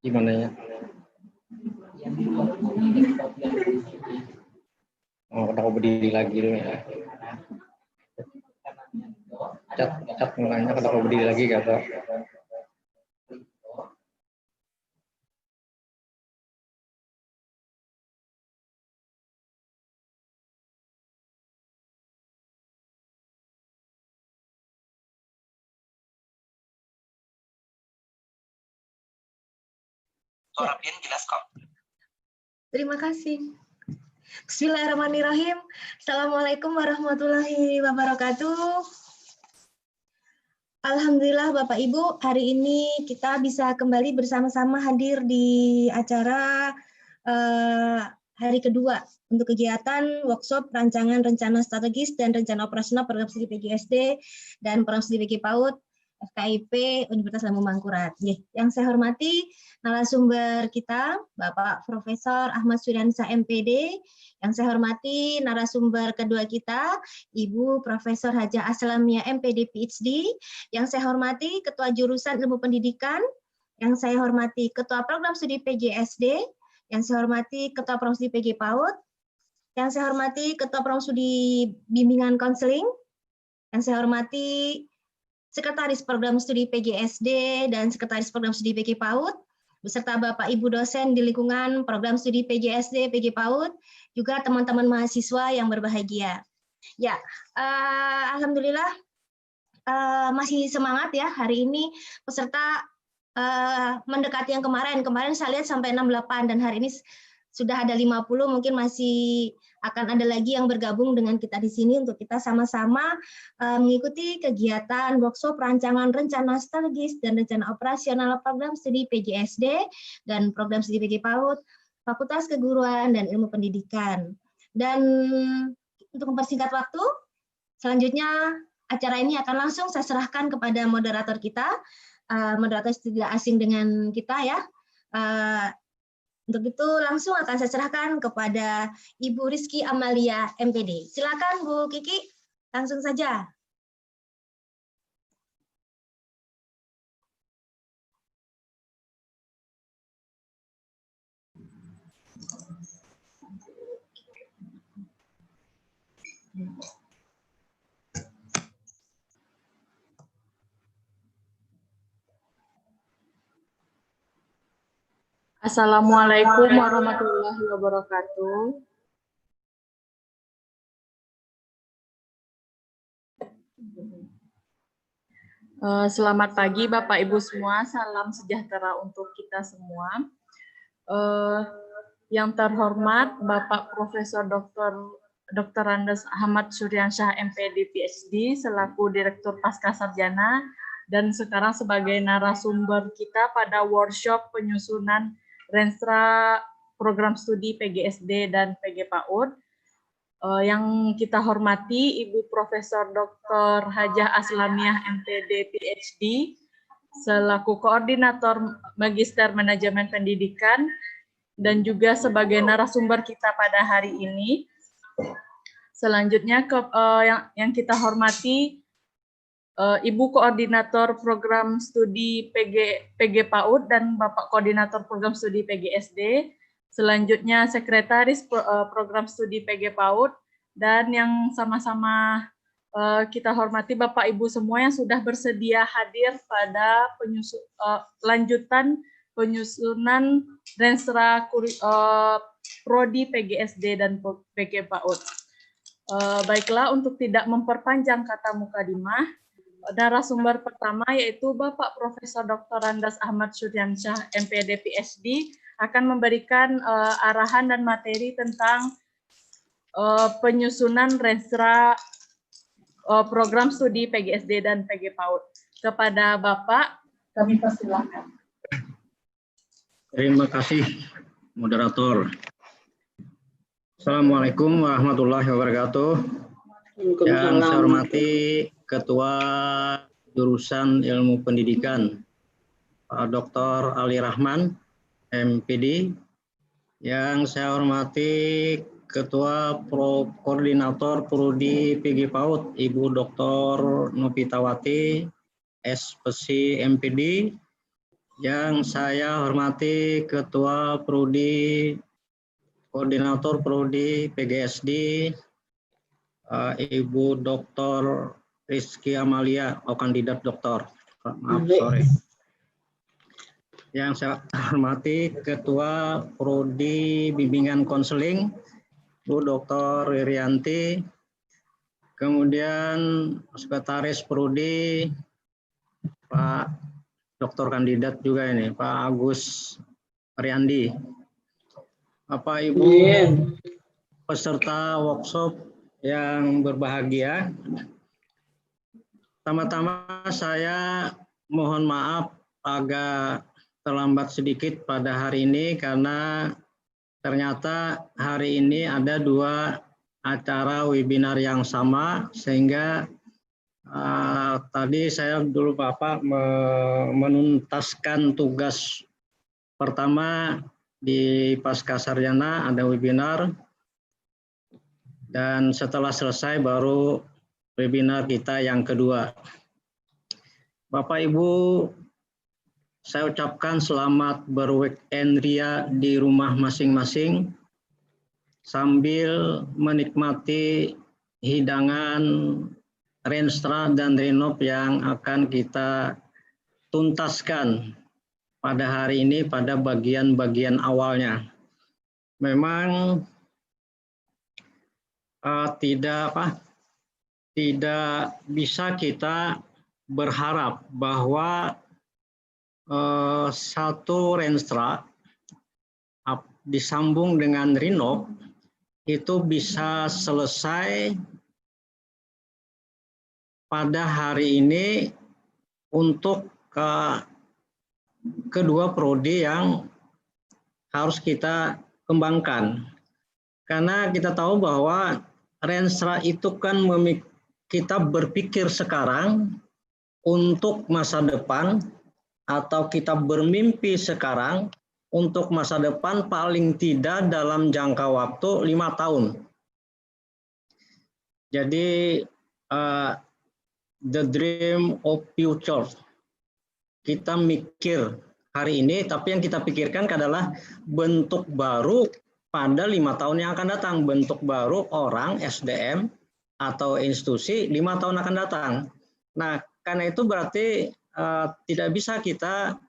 Gimana ya? Oh, aku berdiri lagi dulu ya. Cat mulanya kalau aku berdiri lagi kata. Jelas kok. Terima kasih. Bismillahirrahmanirrahim. Assalamualaikum warahmatullahi wabarakatuh. Alhamdulillah Bapak Ibu, hari ini kita bisa kembali bersama-sama hadir di acara hari kedua untuk kegiatan workshop rancangan rencana strategis dan rencana operasional program studi PGSD dan program studi PG PAUD FKIP Universitas Lambung Mangkurat. Yang saya hormati narasumber kita, Bapak Profesor Ahmad Suryansyah MPD. Yang saya hormati narasumber kedua kita, Ibu Profesor Hajah Aslamiah MPD PhD. Yang saya hormati Ketua Jurusan Ilmu Pendidikan. Yang saya hormati Ketua Program Studi PGSD. Yang saya hormati Ketua Program Studi PG PAUD. Yang saya hormati Ketua Program Studi Bimbingan Konseling. Yang saya hormati Sekretaris Program Studi PGSD dan Sekretaris Program Studi PG PAUD, beserta Bapak Ibu dosen di lingkungan Program Studi PGSD, PG PAUD, juga teman-teman mahasiswa yang berbahagia. Ya, alhamdulillah masih semangat ya hari ini peserta mendekati yang kemarin. Kemarin saya lihat sampai 68 dan hari ini sudah ada 50, mungkin masih akan ada lagi yang bergabung dengan kita di sini untuk kita sama-sama mengikuti kegiatan workshop rancangan rencana strategis dan rencana operasional program studi PGSD dan program studi PG PAUD, Fakultas Keguruan dan Ilmu Pendidikan. Dan untuk mempersingkat waktu, selanjutnya acara ini akan langsung saya serahkan kepada moderator kita, moderator tidak asing dengan kita ya. Untuk itu langsung akan saya serahkan kepada Ibu Rizky Amalia MPD. Silakan Bu Kiki, langsung saja. Assalamualaikum warahmatullahi wabarakatuh. Selamat pagi Bapak Ibu semua, salam sejahtera untuk kita semua. Yang terhormat Bapak Profesor Dr. Andes Ahmad Suryansyah MPD PhD selaku Direktur Pascasarjana dan sekarang sebagai narasumber kita pada workshop penyusunan Renstra Program Studi PGSD dan PG PAUD. Yang kita hormati Ibu Profesor Dr. Hajah Aslamiah MPD PhD selaku Koordinator Magister Manajemen Pendidikan dan juga sebagai narasumber kita pada hari ini. Selanjutnya yang kita hormati Ibu Koordinator Program Studi PG PAUD dan Bapak Koordinator Program Studi PGSD. Selanjutnya Sekretaris Program Studi PG PAUD dan yang sama-sama kita hormati Bapak Ibu semua yang sudah bersedia hadir pada lanjutan penyusunan Renstra Prodi PGSD dan PG PAUD. Baiklah, untuk tidak memperpanjang kata mukadimah, narasumber pertama yaitu Bapak Profesor Dr. Andes Ahmad Suryansyah MPD PhD akan memberikan arahan dan materi tentang penyusunan Renstra Program Studi PGSD dan PG PAUD. Kepada Bapak, kami persilakan. Terima kasih, moderator. Assalamualaikum warahmatullahi wabarakatuh. Yang saya hormati Ketua Jurusan Ilmu Pendidikan, Pak Dr. Ali Rahman, MPD. Yang saya hormati Ketua Koordinator Prodi PG PAUD, Ibu Dr. Novitawati, SPC MPD. Yang saya hormati Ketua Prodi, Koordinator Prodi PGSD, Ibu Dr. Rizky Amalia, kandidat doktor. Maaf, sorry. Yang saya hormati Ketua Prodi Bimbingan Konseling, Bu Dr. Wirianti, kemudian Sekretaris Prodi, Pak Doktor Kandidat juga ini, Pak Agus Ariandi. Bapak Ibu peserta workshop yang berbahagia, pertama-tama saya mohon maaf agak terlambat sedikit pada hari ini karena ternyata hari ini ada 2 acara webinar yang sama, sehingga tadi saya dulu Bapak menuntaskan tugas pertama di Pasca Sarjana, ada webinar, dan setelah selesai baru webinar kita yang kedua. Bapak Ibu, saya ucapkan selamat berweekend ria di rumah masing-masing sambil menikmati hidangan Renstra dan Renov yang akan kita tuntaskan pada hari ini pada bagian-bagian awalnya. Memang tidak bisa kita berharap bahwa satu Renstra disambung dengan Renov itu bisa selesai pada hari ini untuk kedua prodi yang harus kita kembangkan. Karena kita tahu bahwa Renstra itu kan kita berpikir sekarang untuk masa depan, atau kita bermimpi sekarang untuk masa depan paling tidak dalam jangka waktu 5 tahun. Jadi the dream of future. Kita mikir hari ini, tapi yang kita pikirkan adalah bentuk baru pada 5 tahun yang akan datang. Bentuk baru orang, SDM, atau institusi 5 tahun akan datang. Nah, karena itu berarti tidak bisa kita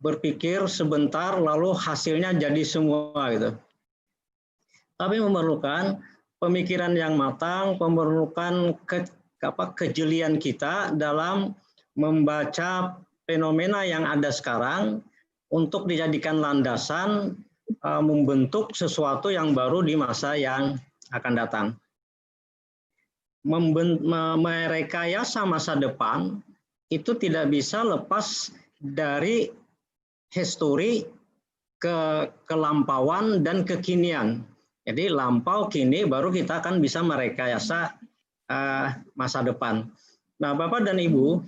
berpikir sebentar lalu hasilnya jadi semua gitu. Tapi memerlukan pemikiran yang matang, memerlukan kejelian kita dalam membaca fenomena yang ada sekarang untuk dijadikan landasan membentuk sesuatu yang baru di masa yang akan datang. Merekayasa masa depan itu tidak bisa lepas dari histori, kelampauan, dan kekinian. Jadi lampau, kini, baru kita akan bisa merekayasa masa depan. Nah, Bapak dan Ibu,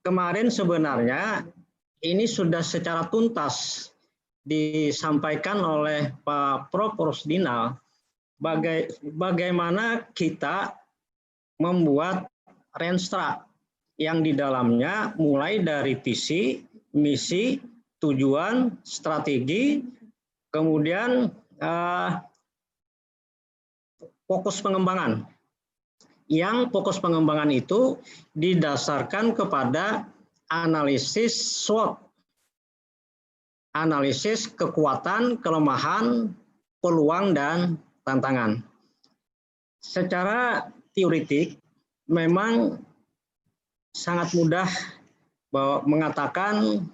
kemarin sebenarnya ini sudah secara tuntas disampaikan oleh Pak Prof. Rusdinal bagaimana kita membuat Renstra yang di dalamnya mulai dari visi, misi, tujuan, strategi, kemudian fokus pengembangan. Yang fokus pengembangan itu didasarkan kepada analisis SWOT, analisis kekuatan, kelemahan, peluang, dan tantangan. Secara teoretik memang sangat mudah mengatakan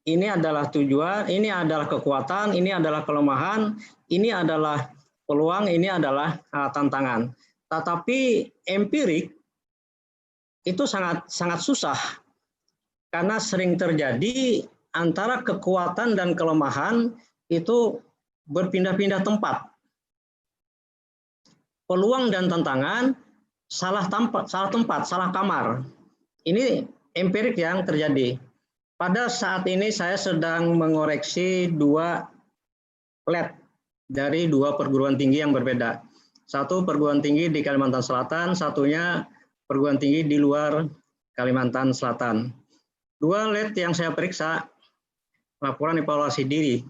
ini adalah tujuan, ini adalah kekuatan, ini adalah kelemahan, ini adalah peluang, ini adalah tantangan. Tetapi empirik itu sangat susah karena sering terjadi antara kekuatan dan kelemahan itu berpindah-pindah tempat. Peluang dan tantangan salah tempat, salah kamar. Ini empirik yang terjadi. Pada saat ini saya sedang mengoreksi 2 lab dari 2 perguruan tinggi yang berbeda. Satu perguruan tinggi di Kalimantan Selatan, satunya perguruan tinggi di luar Kalimantan Selatan. 2 lab yang saya periksa laporan evaluasi diri.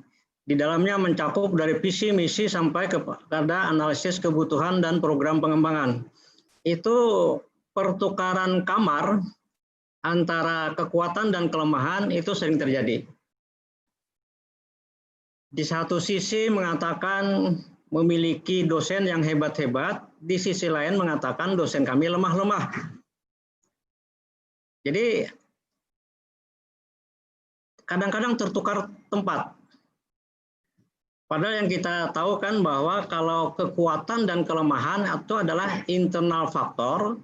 Di dalamnya mencakup dari visi, misi, sampai kepada analisis kebutuhan dan program pengembangan. Itu pertukaran kamar antara kekuatan dan kelemahan itu sering terjadi. Di satu sisi mengatakan memiliki dosen yang hebat-hebat, di sisi lain mengatakan dosen kami lemah-lemah. Jadi kadang-kadang tertukar tempat. Padahal yang kita tahu kan bahwa kalau kekuatan dan kelemahan itu adalah internal faktor,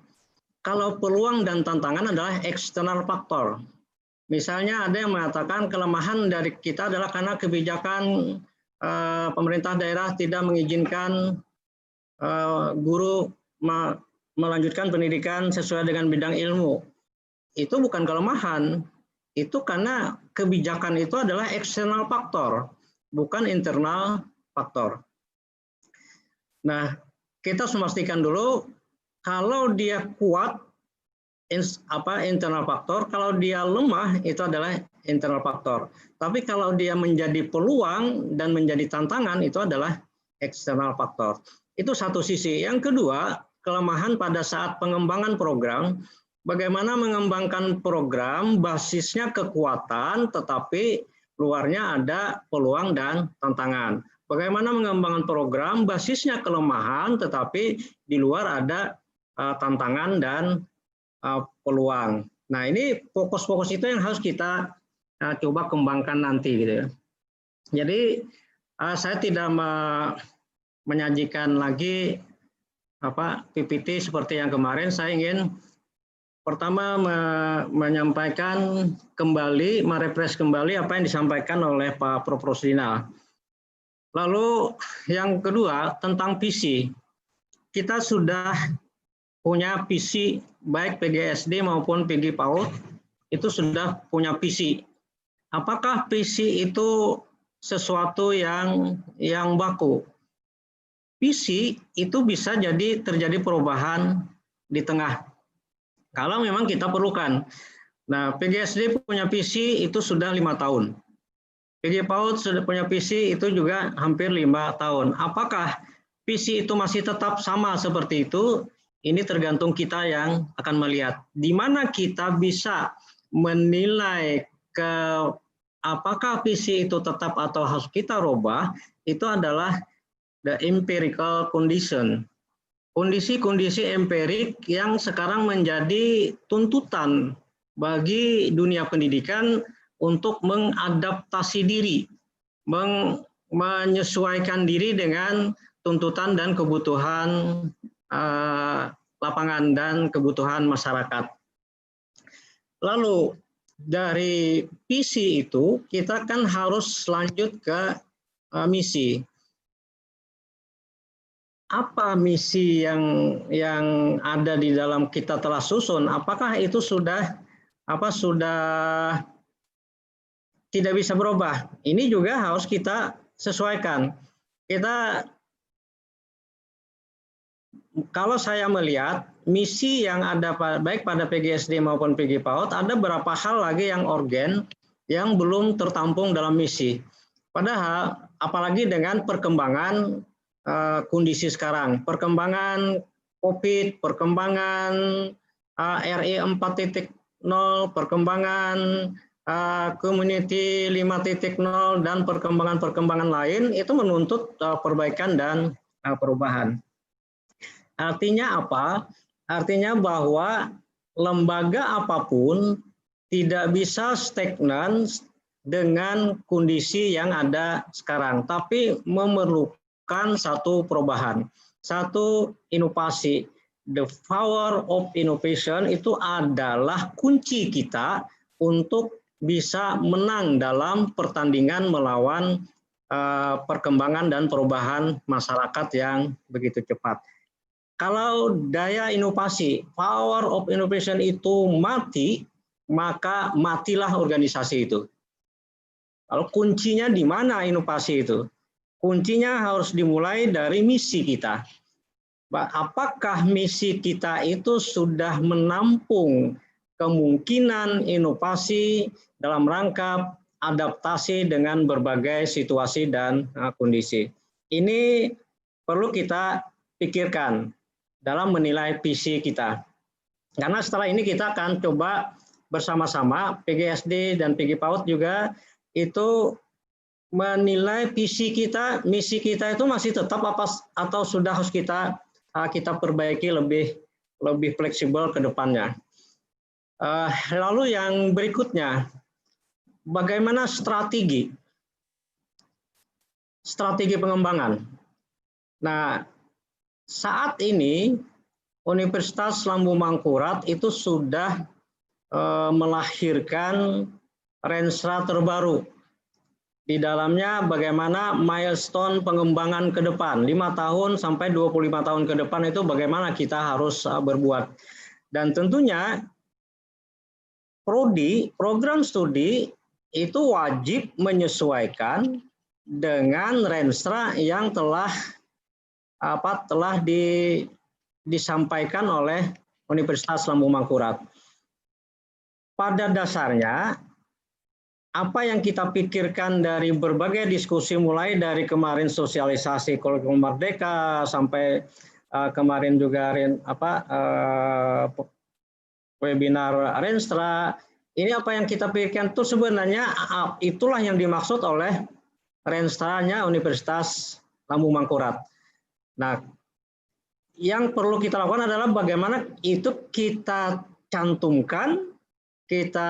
kalau peluang dan tantangan adalah eksternal faktor. Misalnya ada yang mengatakan kelemahan dari kita adalah karena kebijakan pemerintah daerah tidak mengizinkan guru melanjutkan pendidikan sesuai dengan bidang ilmu. Itu bukan kelemahan, itu karena kebijakan itu adalah eksternal faktor, bukan internal faktor. Nah, kita harus memastikan dulu kalau dia kuat internal faktor, kalau dia lemah itu adalah internal faktor. Tapi kalau dia menjadi peluang dan menjadi tantangan itu adalah eksternal faktor. Itu satu sisi. Yang kedua, kelemahan pada saat pengembangan program, bagaimana mengembangkan program basisnya kekuatan tetapi luarnya ada peluang dan tantangan. Bagaimana mengembangkan program basisnya kelemahan tetapi di luar ada tantangan dan peluang. Nah, ini fokus-fokus itu yang harus kita coba kembangkan nanti gitu ya. Jadi saya tidak menyajikan lagi PPT seperti yang kemarin. Saya ingin pertama menyampaikan kembali, merefresh kembali apa yang disampaikan oleh Pak Prof. Rosdina. Lalu yang kedua tentang visi. Kita sudah punya visi baik PGSD maupun PG PAUD itu sudah punya visi. Apakah visi itu sesuatu yang baku? Visi itu bisa jadi terjadi perubahan di tengah. Kalau memang kita perlukan. Nah, PGSD punya visi itu sudah 5 tahun. PG PAUD sudah punya visi itu juga hampir 5 tahun. Apakah visi itu masih tetap sama seperti itu? Ini tergantung kita yang akan melihat. Di mana kita bisa menilai apakah visi itu tetap atau harus kita rubah, itu adalah the empirical condition. Kondisi-kondisi empirik yang sekarang menjadi tuntutan bagi dunia pendidikan untuk mengadaptasi diri, menyesuaikan diri dengan tuntutan dan kebutuhan lapangan dan kebutuhan masyarakat. Lalu dari visi itu kita kan harus lanjut ke misi. Apa misi yang ada di dalam kita telah susun? Apakah itu sudah tidak bisa berubah? Ini juga harus kita sesuaikan. Kalau saya melihat misi yang ada baik pada PGSD maupun PG PAUD, ada beberapa hal lagi yang organ yang belum tertampung dalam misi. Padahal apalagi dengan perkembangan kondisi sekarang, perkembangan COVID, perkembangan RE 4.0, perkembangan community 5.0 dan perkembangan lain itu menuntut perbaikan dan perubahan. Artinya apa? Artinya bahwa lembaga apapun tidak bisa stagnan dengan kondisi yang ada sekarang, tapi memerlukan satu perubahan, satu inovasi. The power of innovation itu adalah kunci kita untuk bisa menang dalam pertandingan melawan perkembangan dan perubahan masyarakat yang begitu cepat. Kalau daya inovasi, power of innovation itu mati, maka matilah organisasi itu. Kalau kuncinya di mana inovasi itu? Kuncinya harus dimulai dari misi kita. Apakah misi kita itu sudah menampung kemungkinan inovasi dalam rangka adaptasi dengan berbagai situasi dan kondisi. Ini perlu kita pikirkan dalam menilai visi kita. Karena setelah ini kita akan coba bersama-sama, PGSD dan PG PAUD juga itu menilai visi kita, misi kita itu masih tetap apa atau sudah harus kita perbaiki lebih fleksibel ke depannya. Lalu yang berikutnya, bagaimana strategi pengembangan. Nah, saat ini Universitas Lambung Mangkurat itu sudah melahirkan Renstra terbaru. Di dalamnya bagaimana milestone pengembangan ke depan, 5 tahun sampai 25 tahun ke depan itu bagaimana kita harus berbuat. Dan tentunya prodi, program studi itu wajib menyesuaikan dengan Renstra yang telah disampaikan oleh Universitas Lambung Mangkurat. Pada dasarnya, apa yang kita pikirkan dari berbagai diskusi mulai dari kemarin sosialisasi kurikulum merdeka sampai kemarin juga webinar Renstra, ini apa yang kita pikirkan itu sebenarnya itulah yang dimaksud oleh Renstranya Universitas Lambung Mangkurat. Nah, yang perlu kita lakukan adalah bagaimana itu kita cantumkan, kita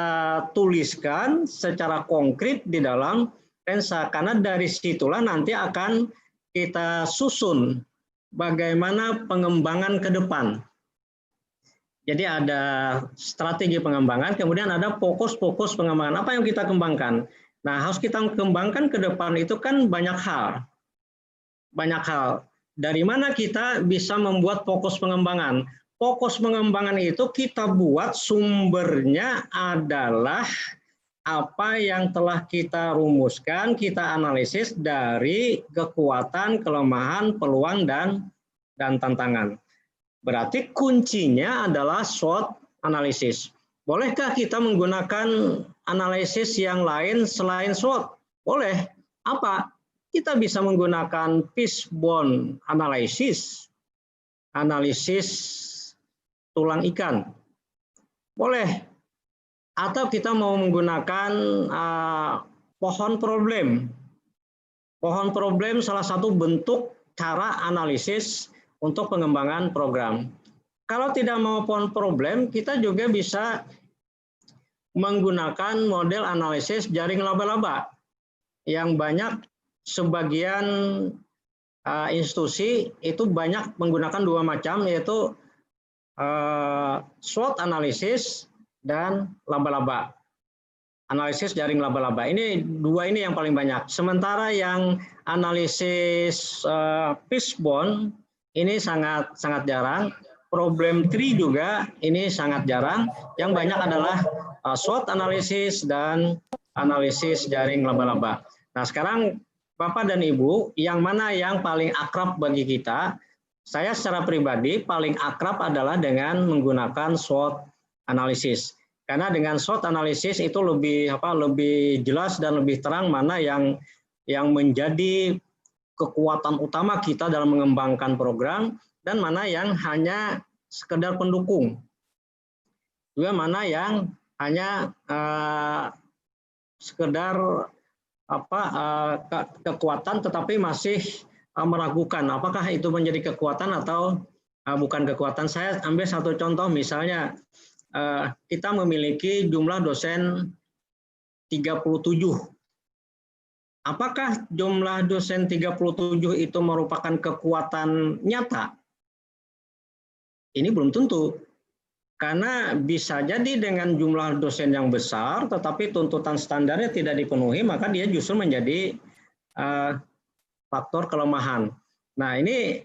tuliskan secara konkret di dalam Renstra, karena dari situlah nanti akan kita susun bagaimana pengembangan ke depan. Jadi ada strategi pengembangan, kemudian ada fokus-fokus pengembangan. Apa yang kita kembangkan? Nah, harus kita kembangkan ke depan itu kan banyak hal. Banyak hal. Dari mana kita bisa membuat fokus pengembangan? Fokus pengembangan itu kita buat sumbernya adalah apa yang telah kita rumuskan, kita analisis dari kekuatan, kelemahan, peluang, dan tantangan. Berarti kuncinya adalah SWOT analisis. Bolehkah kita menggunakan analisis yang lain selain SWOT? Boleh. Apa? Kita bisa menggunakan fishbone analisis, analisis tulang ikan. Boleh. Atau kita mau menggunakan pohon problem. Pohon problem salah satu bentuk cara analisis untuk pengembangan program. Kalau tidak mau pohon problem, kita juga bisa menggunakan model analisis jaring laba-laba yang banyak sebagian institusi itu banyak menggunakan dua macam, yaitu SWOT analisis dan laba-laba. Analisis jaring laba-laba. Ini dua ini yang paling banyak. Sementara yang analisis fishbone ini sangat jarang. Problem tree juga ini sangat jarang. Yang banyak adalah SWOT analisis dan analisis jaring laba-laba. Nah, sekarang Bapak dan Ibu, yang mana yang paling akrab bagi kita? Saya secara pribadi paling akrab adalah dengan menggunakan SWOT analisis. Karena dengan SWOT analisis itu lebih jelas dan lebih terang mana yang menjadi kekuatan utama kita dalam mengembangkan program dan mana yang hanya sekedar pendukung. Juga mana yang hanya sekedar kekuatan tetapi masih meragukan apakah itu menjadi kekuatan atau bukan kekuatan. Saya ambil satu contoh, misalnya kita memiliki jumlah dosen 37. Apakah jumlah dosen 37 itu merupakan kekuatan nyata? Ini belum tentu. Karena bisa jadi dengan jumlah dosen yang besar, tetapi tuntutan standarnya tidak dipenuhi, maka dia justru menjadi faktor kelemahan. Nah, ini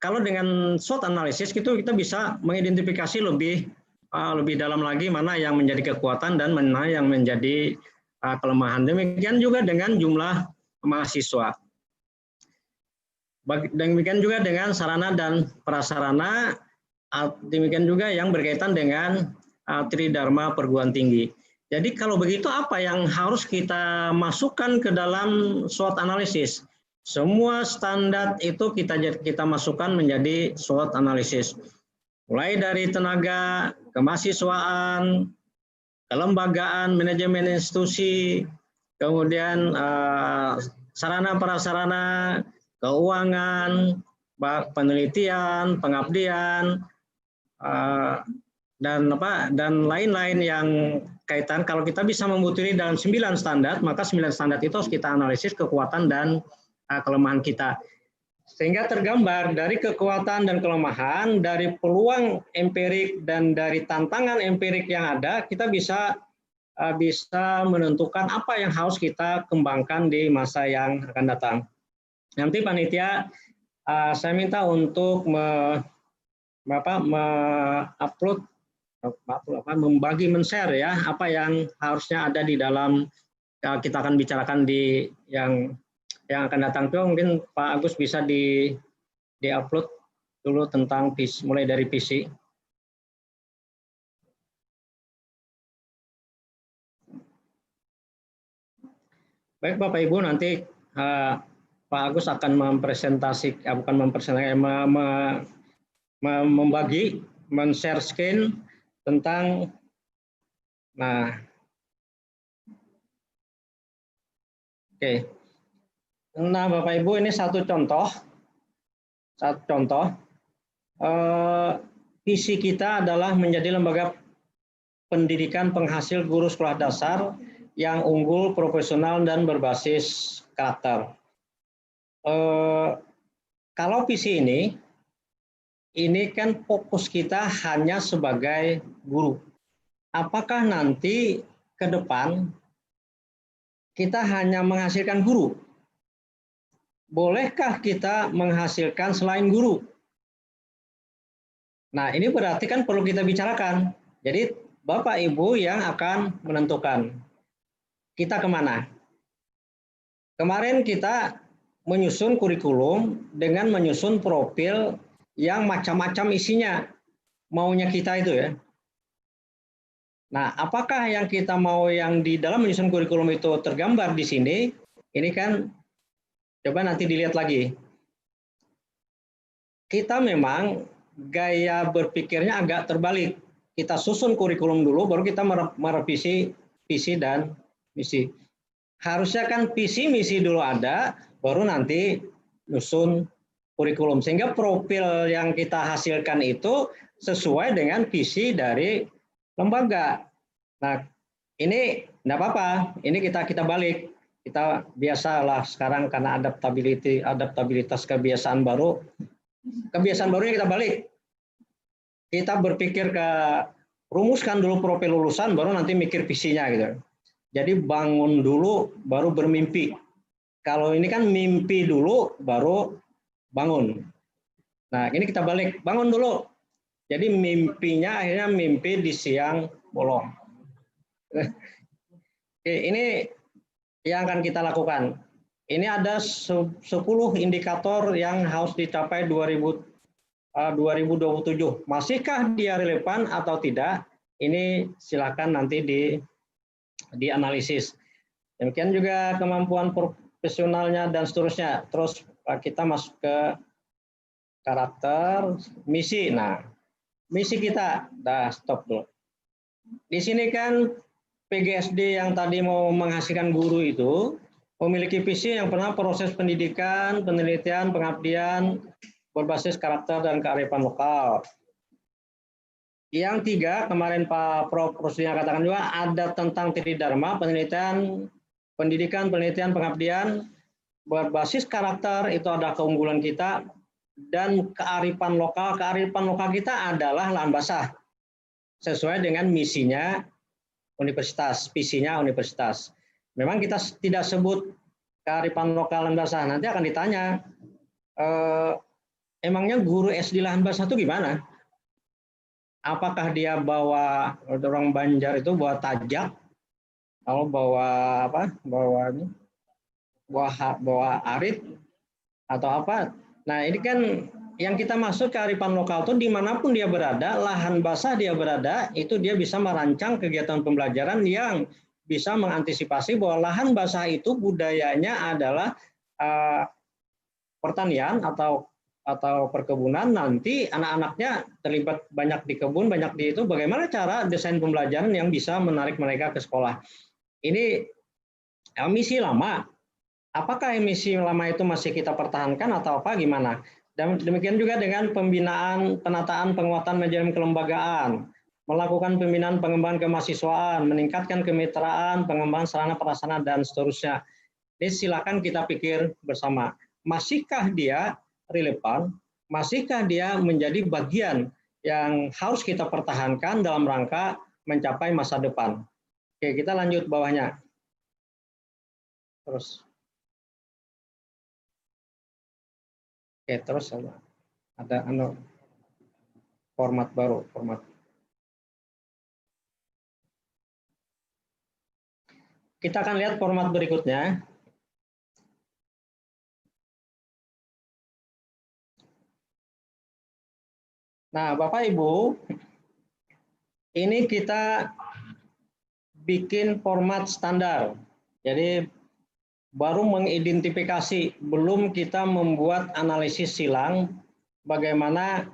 kalau dengan SWOT analisis itu kita bisa mengidentifikasi lebih dalam lagi mana yang menjadi kekuatan dan mana yang menjadi kelemahan. Demikian juga dengan jumlah mahasiswa. Demikian juga dengan sarana dan prasarana. Demikian juga yang berkaitan dengan Tridharma perguruan tinggi. Jadi kalau begitu apa yang harus kita masukkan ke dalam SWOT analisis? Semua standar itu kita masukkan menjadi SWOT analisis. Mulai dari tenaga, kemahasiswaan, kelembagaan, manajemen institusi, kemudian sarana prasarana, keuangan, penelitian, pengabdian, dan lain-lain yang kaitan. Kalau kita bisa membutiri dalam 9 standar, maka 9 standar itu harus kita analisis kekuatan dan kelemahan kita. Sehingga tergambar dari kekuatan dan kelemahan, dari peluang empirik dan dari tantangan empirik yang ada, kita bisa menentukan apa yang harus kita kembangkan di masa yang akan datang. Nanti panitia, saya minta untuk membagi, men-share ya apa yang harusnya ada di dalam kita akan bicarakan di yang akan datang. Itu mungkin Pak Agus bisa di-upload dulu tentang mulai dari PC. Baik Bapak Ibu, nanti Pak Agus akan membagi, men-share screen tentang, oke. Nah Bapak Ibu, ini satu contoh. Visi kita adalah menjadi lembaga pendidikan penghasil guru sekolah dasar yang unggul, profesional, dan berbasis karakter. Kalau visi ini kan fokus kita hanya sebagai guru. Apakah nanti ke depan kita hanya menghasilkan guru? Bolehkah kita menghasilkan selain guru? Nah, ini berarti kan perlu kita bicarakan. Jadi, Bapak Ibu yang akan menentukan kita kemana. Kemarin kita menyusun kurikulum dengan menyusun profil yang macam-macam isinya. Maunya kita itu ya. Nah, apakah yang kita mau yang di dalam menyusun kurikulum itu tergambar di sini? Ini kan coba nanti dilihat lagi. Kita memang gaya berpikirnya agak terbalik. Kita susun kurikulum dulu, baru kita merevisi visi dan misi. Harusnya kan visi misi dulu ada, baru nanti nyusun kurikulum. Sehingga profil yang kita hasilkan itu sesuai dengan visi dari lembaga. Nah, ini enggak apa-apa. Ini kita balik. Kita biasalah sekarang karena adaptabilitas kebiasaan barunya kita balik. Kita berpikir rumuskan dulu profil lulusan, baru nanti mikir visinya gitu. Jadi bangun dulu, baru bermimpi. Kalau ini kan mimpi dulu, baru bangun. Nah, ini kita balik, bangun dulu. Jadi mimpinya akhirnya mimpi di siang bolong. Oke, ini yang akan kita lakukan. Ini ada 10 indikator yang harus dicapai 2027. Masihkah dia relevan atau tidak? Ini silakan nanti dianalisis. Demikian juga kemampuan profesionalnya dan seterusnya. Terus kita masuk ke karakter, misi. Nah, misi kita, stop dulu. Di sini kan PGSD yang tadi mau menghasilkan guru itu memiliki visi yang pernah proses pendidikan, penelitian, pengabdian, berbasis karakter dan kearifan lokal. Yang 3, kemarin Pak Prof. Rusdiana katakan juga ada tentang tridharma, penelitian, pendidikan, penelitian, pengabdian, berbasis karakter itu ada keunggulan kita, dan kearifan lokal. Kearifan lokal kita adalah lahan basah, sesuai dengan misinya universitas, visinya universitas. Memang kita tidak sebut kearifan lokal lahan basah, nanti akan ditanya, emangnya guru SD lahan basah itu gimana? Apakah dia bawa, orang Banjar itu bawa tajak, atau bawa apa? Bawa arit atau apa? Nah, ini kan yang kita maksud kearifan lokal itu dimanapun dia berada, lahan basah dia berada, itu dia bisa merancang kegiatan pembelajaran yang bisa mengantisipasi bahwa lahan basah itu budayanya adalah pertanian atau perkebunan. Nanti anak-anaknya terlibat banyak di kebun, banyak di itu. Bagaimana cara desain pembelajaran yang bisa menarik mereka ke sekolah? Ini misi lama. Apakah misi lama itu masih kita pertahankan atau apa? Gimana? Dan demikian juga dengan pembinaan, penataan, penguatan manajemen kelembagaan, melakukan pembinaan pengembangan kemahasiswaan, meningkatkan kemitraan, pengembangan sarana prasarana dan seterusnya. Ini silakan kita pikir bersama. Masihkah dia relevan? Masihkah dia menjadi bagian yang harus kita pertahankan dalam rangka mencapai masa depan? Oke, kita lanjut bawahnya. Terus. Oke, terus ada format baru, format. Kita akan lihat format berikutnya. Nah, Bapak Ibu, ini kita bikin format standar. Jadi baru mengidentifikasi, belum kita membuat analisis silang bagaimana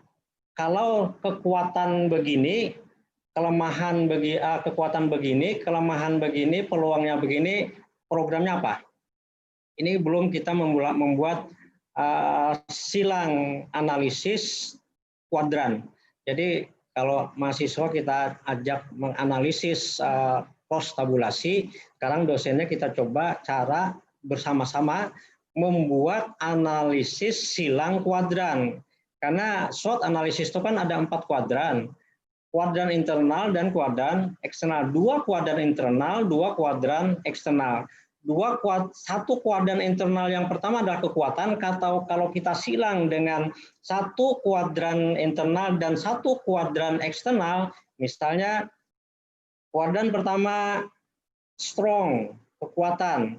kalau kekuatan begini, kelemahan kekuatan begini, kelemahan begini, peluangnya begini, programnya apa? Ini belum kita membuat silang analisis kuadran. Jadi kalau mahasiswa kita ajak menganalisis post tabulasi, sekarang dosennya kita coba cara bersama-sama membuat analisis silang kuadran. Karena SWOT analisis itu kan ada 4 kuadran. Kuadran internal dan kuadran eksternal. 2 kuadran internal, 2 kuadran eksternal. Satu kuadran internal yang pertama adalah kekuatan. Kalau kita silang dengan 1 kuadran internal dan 1 kuadran eksternal, misalnya kuadran pertama strong, kekuatan.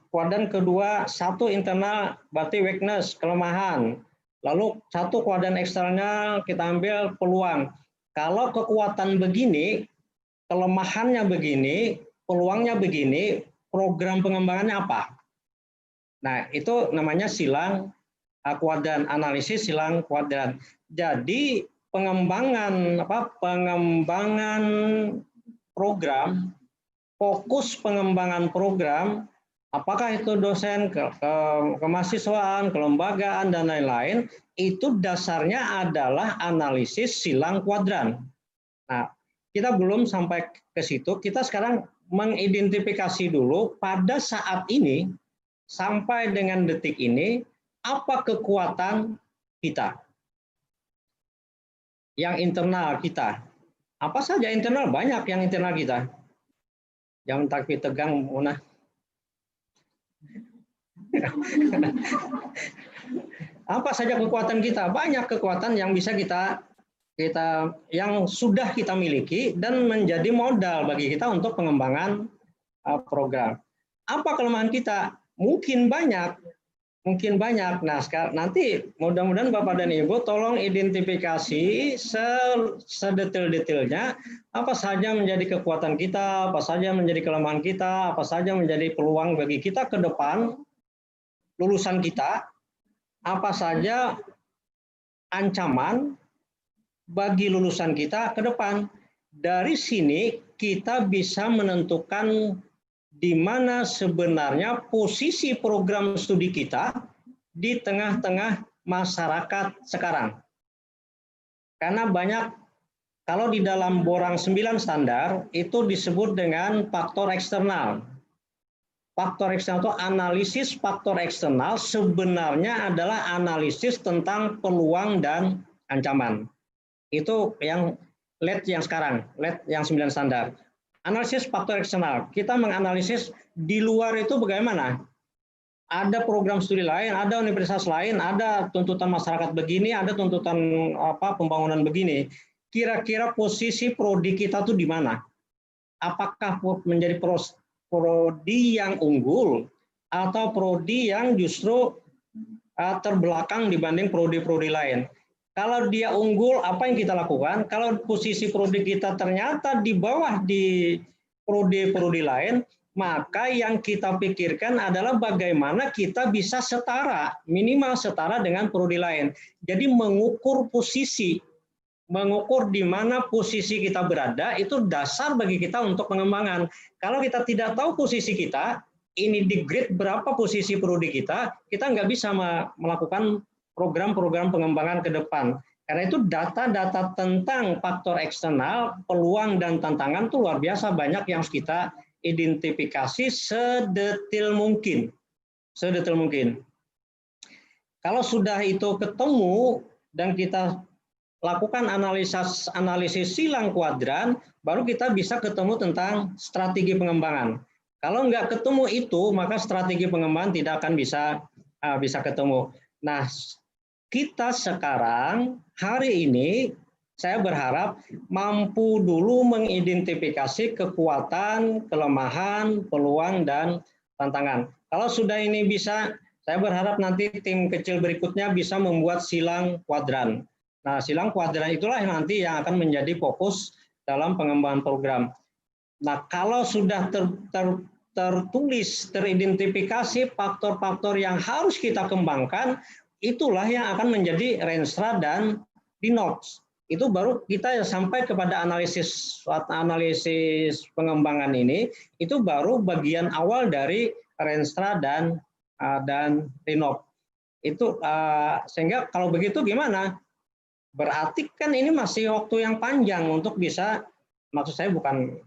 Kuadran kedua 1 internal berarti weakness, kelemahan. Lalu 1 kuadran eksternal kita ambil peluang. Kalau kekuatan begini, kelemahannya begini, peluangnya begini, program pengembangannya apa? Nah, itu namanya silang kuadran, analisis silang kuadran. Jadi pengembangan program, fokus pengembangan program, apakah itu dosen, kemahasiswaan, kelembagaan, dan lain-lain, itu dasarnya adalah analisis silang kuadran. Nah, kita belum sampai ke situ, kita sekarang mengidentifikasi dulu pada saat ini, sampai dengan detik ini, apa kekuatan kita. Yang internal kita. Apa saja internal? Banyak yang internal kita. Jangan tapi tegang, Muna. Apa saja kekuatan kita? Banyak kekuatan yang bisa kita yang sudah kita miliki dan menjadi modal bagi kita untuk pengembangan program. Apa kelemahan kita? Mungkin banyak. Nah, nanti mudah-mudahan Bapak dan Ibu tolong identifikasi sedetail-detailnya apa saja menjadi kekuatan kita, apa saja menjadi kelemahan kita, apa saja menjadi peluang bagi kita ke depan, lulusan kita, apa saja ancaman bagi lulusan kita ke depan. Dari sini kita bisa menentukan di mana sebenarnya posisi program studi kita di tengah-tengah masyarakat sekarang. Karena banyak, kalau di dalam borang 9 standar, itu disebut dengan faktor eksternal. Faktor eksternal itu analisis faktor eksternal sebenarnya adalah analisis tentang peluang dan ancaman. Itu yang LED yang sekarang, LED yang 9 standar. Analisis faktor eksternal, kita menganalisis di luar itu bagaimana. Ada program studi lain, ada universitas lain, ada tuntutan masyarakat begini, ada tuntutan pembangunan begini. Kira-kira posisi prodi kita tuh di mana? Apakah menjadi prodi yang unggul atau prodi yang justru terbelakang dibanding prodi-prodi lain. Kalau dia unggul, apa yang kita lakukan? Kalau posisi prodi kita ternyata di bawah di prodi-prodi lain, maka yang kita pikirkan adalah bagaimana kita bisa setara, minimal setara dengan prodi lain. Jadi mengukur posisi, mengukur di mana posisi kita berada, itu dasar bagi kita untuk pengembangan. Kalau kita tidak tahu posisi kita, ini di grade berapa posisi prodi kita nggak bisa melakukan program-program pengembangan ke depan. Karena itu data-data tentang faktor eksternal, peluang dan tantangan itu luar biasa banyak yang harus kita identifikasi sedetail mungkin. Sedetail mungkin. Kalau sudah itu ketemu dan kita lakukan analisis silang kuadran, baru kita bisa ketemu tentang strategi pengembangan. Kalau nggak ketemu itu, maka strategi pengembangan tidak akan bisa ketemu. Nah, kita sekarang hari ini saya berharap mampu dulu mengidentifikasi kekuatan, kelemahan, peluang, dan tantangan. Kalau sudah ini bisa, saya berharap nanti tim kecil berikutnya bisa membuat silang kuadran. Nah, silang kuadran itulah yang nanti yang akan menjadi fokus dalam pengembangan program. Nah, kalau sudah tertulis, teridentifikasi faktor-faktor yang harus kita kembangkan, itulah yang akan menjadi Renstra dan Dinox. Itu baru kita sampai kepada analisis pengembangan ini, itu baru bagian awal dari Renstra dan Dinox. Itu sehingga kalau begitu gimana? Berarti kan ini masih waktu yang panjang untuk bisa, maksud saya bukan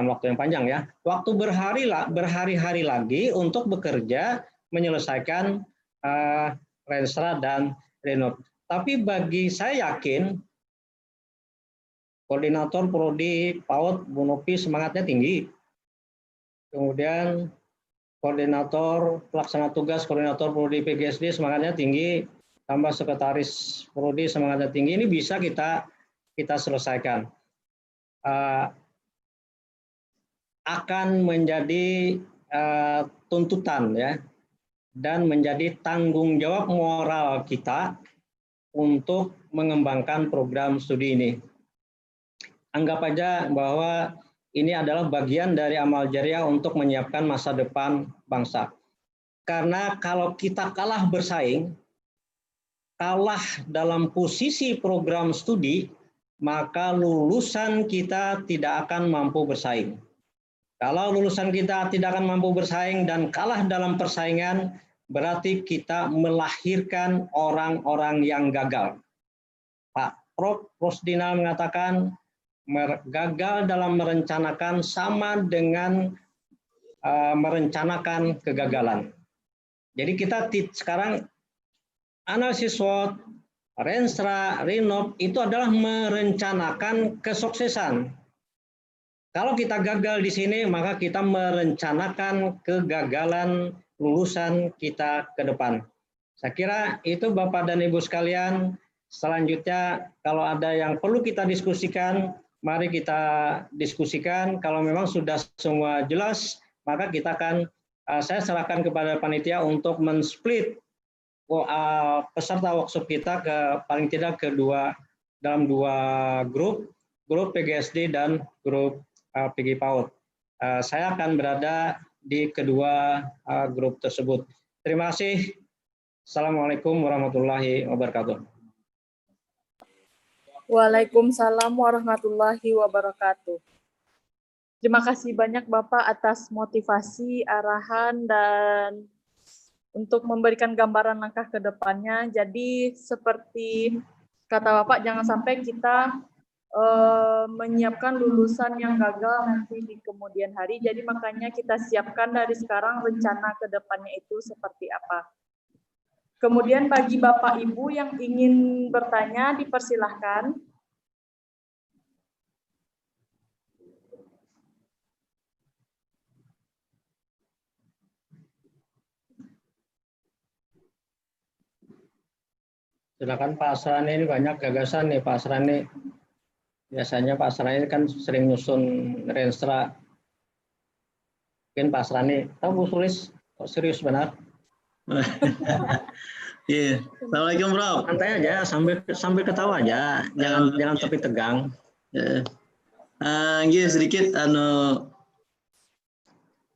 waktu yang panjang ya, waktu berhari-hari lagi untuk bekerja menyelesaikan Renstra dan Dinox. Tapi bagi saya yakin koordinator prodi PAUD Bu Nopi semangatnya tinggi. Kemudian koordinator pelaksana tugas koordinator prodi PGSD semangatnya tinggi, tambah sekretaris prodi semangatnya tinggi. Ini bisa kita selesaikan. Akan menjadi tuntutan ya, dan menjadi tanggung jawab moral kita untuk mengembangkan program studi ini. Anggap aja bahwa ini adalah bagian dari amal jariah untuk menyiapkan masa depan bangsa. Karena kalau kita kalah bersaing, kalah dalam posisi program studi, maka lulusan kita tidak akan mampu bersaing. Kalau lulusan kita tidak akan mampu bersaing dan kalah dalam persaingan, berarti kita melahirkan orang-orang yang gagal. Pak Prof. Rosdina mengatakan gagal dalam merencanakan sama dengan merencanakan kegagalan. Jadi kita sekarang analisis SWOT, Renstra, Dinox itu adalah merencanakan kesuksesan. Kalau kita gagal di sini, maka kita merencanakan kegagalan lulusan kita ke depan. Saya kira itu Bapak dan Ibu sekalian. Selanjutnya, kalau ada yang perlu kita diskusikan, mari kita diskusikan. Kalau memang sudah semua jelas, maka kita akan, saya serahkan kepada panitia untuk men-split peserta workshop kita paling tidak dalam dua grup PGSD dan grup PG PAUD. Saya akan berada di kedua grup tersebut. Terima kasih. Assalamualaikum warahmatullahi wabarakatuh. Waalaikumsalam warahmatullahi wabarakatuh. Terima kasih banyak Bapak atas motivasi, arahan, dan untuk memberikan gambaran langkah ke depannya. Jadi seperti kata Bapak, jangan sampai kita menyiapkan lulusan yang gagal nanti di kemudian hari. Jadi makanya kita siapkan dari sekarang rencana ke depannya itu seperti apa. Kemudian bagi Bapak Ibu yang ingin bertanya, dipersilahkan. Silakan Pak Asrani, ini banyak gagasan nih Pak Asrani. Biasanya Pak Asrani kan sering nyusun Renstra. Mungkin Pak Asrani, tahu Bu Sulis, kok serius benar? Iya. Assalamualaikum Prof. Santai aja, sambil ketawa aja, jangan tapi tegang. Sedikit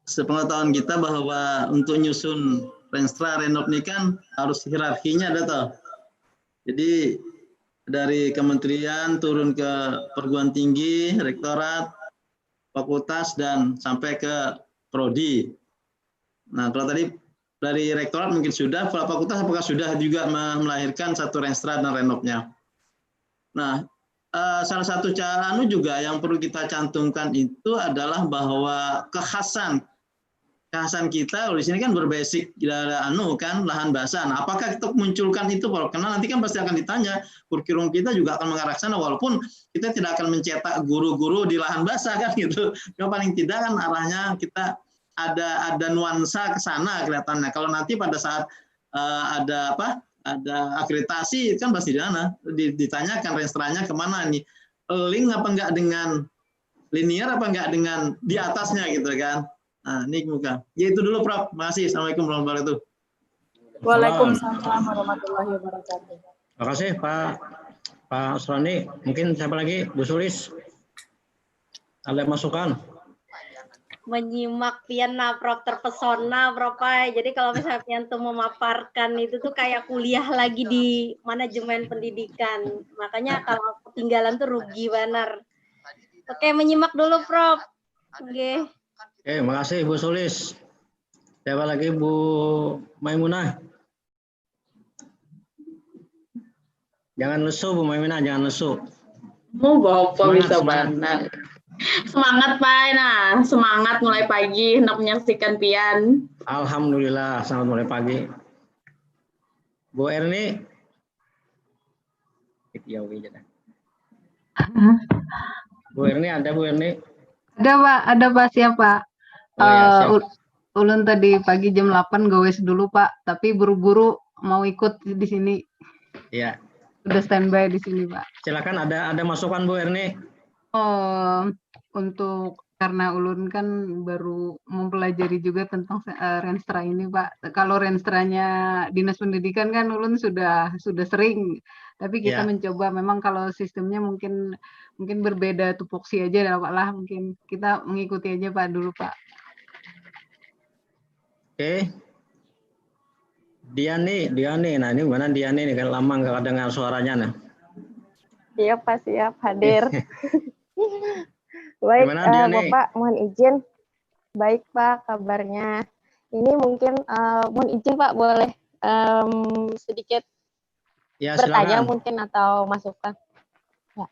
sepengetahuan kita bahwa untuk nyusun Renstra Renov ini kan harus hierarkinya ada toh. Jadi dari kementerian turun ke perguruan tinggi, rektorat, fakultas, dan sampai ke prodi. Nah, kalau tadi dari rektorat mungkin sudah, fakultas apakah sudah juga melahirkan satu Renstra dan Renovnya? Nah, salah satu cara juga yang perlu kita cantumkan itu adalah bahwa kekhasan kita di sini kan berbasic kan lahan basah. Nah, apakah kita munculkan itu, Pak? Karena nanti kan pasti akan ditanya, kurikulum kita juga akan mengarah ke sana, walaupun kita tidak akan mencetak guru-guru di lahan basah kan gitu. Yang paling tidak kan arahnya kita ada nuansa ke sana kelihatannya. Kalau nanti pada saat ada akreditasi kan pasti di sana ditanyakan renstranya kemana nih, link apa enggak dengan linear apa enggak dengan di atasnya gitu kan. Nah, ini muka. Ya itu dulu Prof. Makasih. Assalamualaikum warahmatullahi wabarakatuh. Waalaikumsalam warahmatullahi wabarakatuh. Terima kasih Pak Sroni. Mungkin siapa lagi? Bu Sulis. Ada masukan? Menyimak Piana Prof, terpesona Prof. Jadi kalau misalnya Pian tuh memaparkan itu tuh kayak kuliah lagi di manajemen pendidikan. Makanya kalau ketinggalan tuh rugi benar. Oke, menyimak dulu Prof. Oke. Oke, makasih Bu Sulis. Siapa lagi Bu Maimunah? Jangan lesu Bu Maimunah, jangan lesu. Bapak bisa benar. Semangat Pak, nah semangat mulai pagi hendak menyaksikan Pian. Alhamdulillah, selamat mulai pagi. Bu Erni. Bu Erni ada Bu Erni? Ada Pak, siapa? Oh, ya, siap. Ulun tadi pagi jam 8 gowes dulu Pak, tapi buru-buru mau ikut di sini. Iya. Udah standby di sini Pak. Silakan ada masukan Bu Erni. Untuk karena ulun kan baru mempelajari juga tentang Renstra ini Pak. Kalau Renstranya Dinas Pendidikan kan ulun sudah sering, tapi kita mencoba memang kalau sistemnya mungkin berbeda tupoksi aja Pak lah, mungkin kita mengikuti aja Pak dulu Pak. Oke. Diani. Nah ini mana Diani nih, kan lama nggak dengar suaranya nih. Siap Pak, siap hadir. Baik, Bapak mohon izin. Baik Pak, kabarnya. Ini mungkin mohon izin Pak, boleh sedikit bertanya mungkin atau masukan. Ya.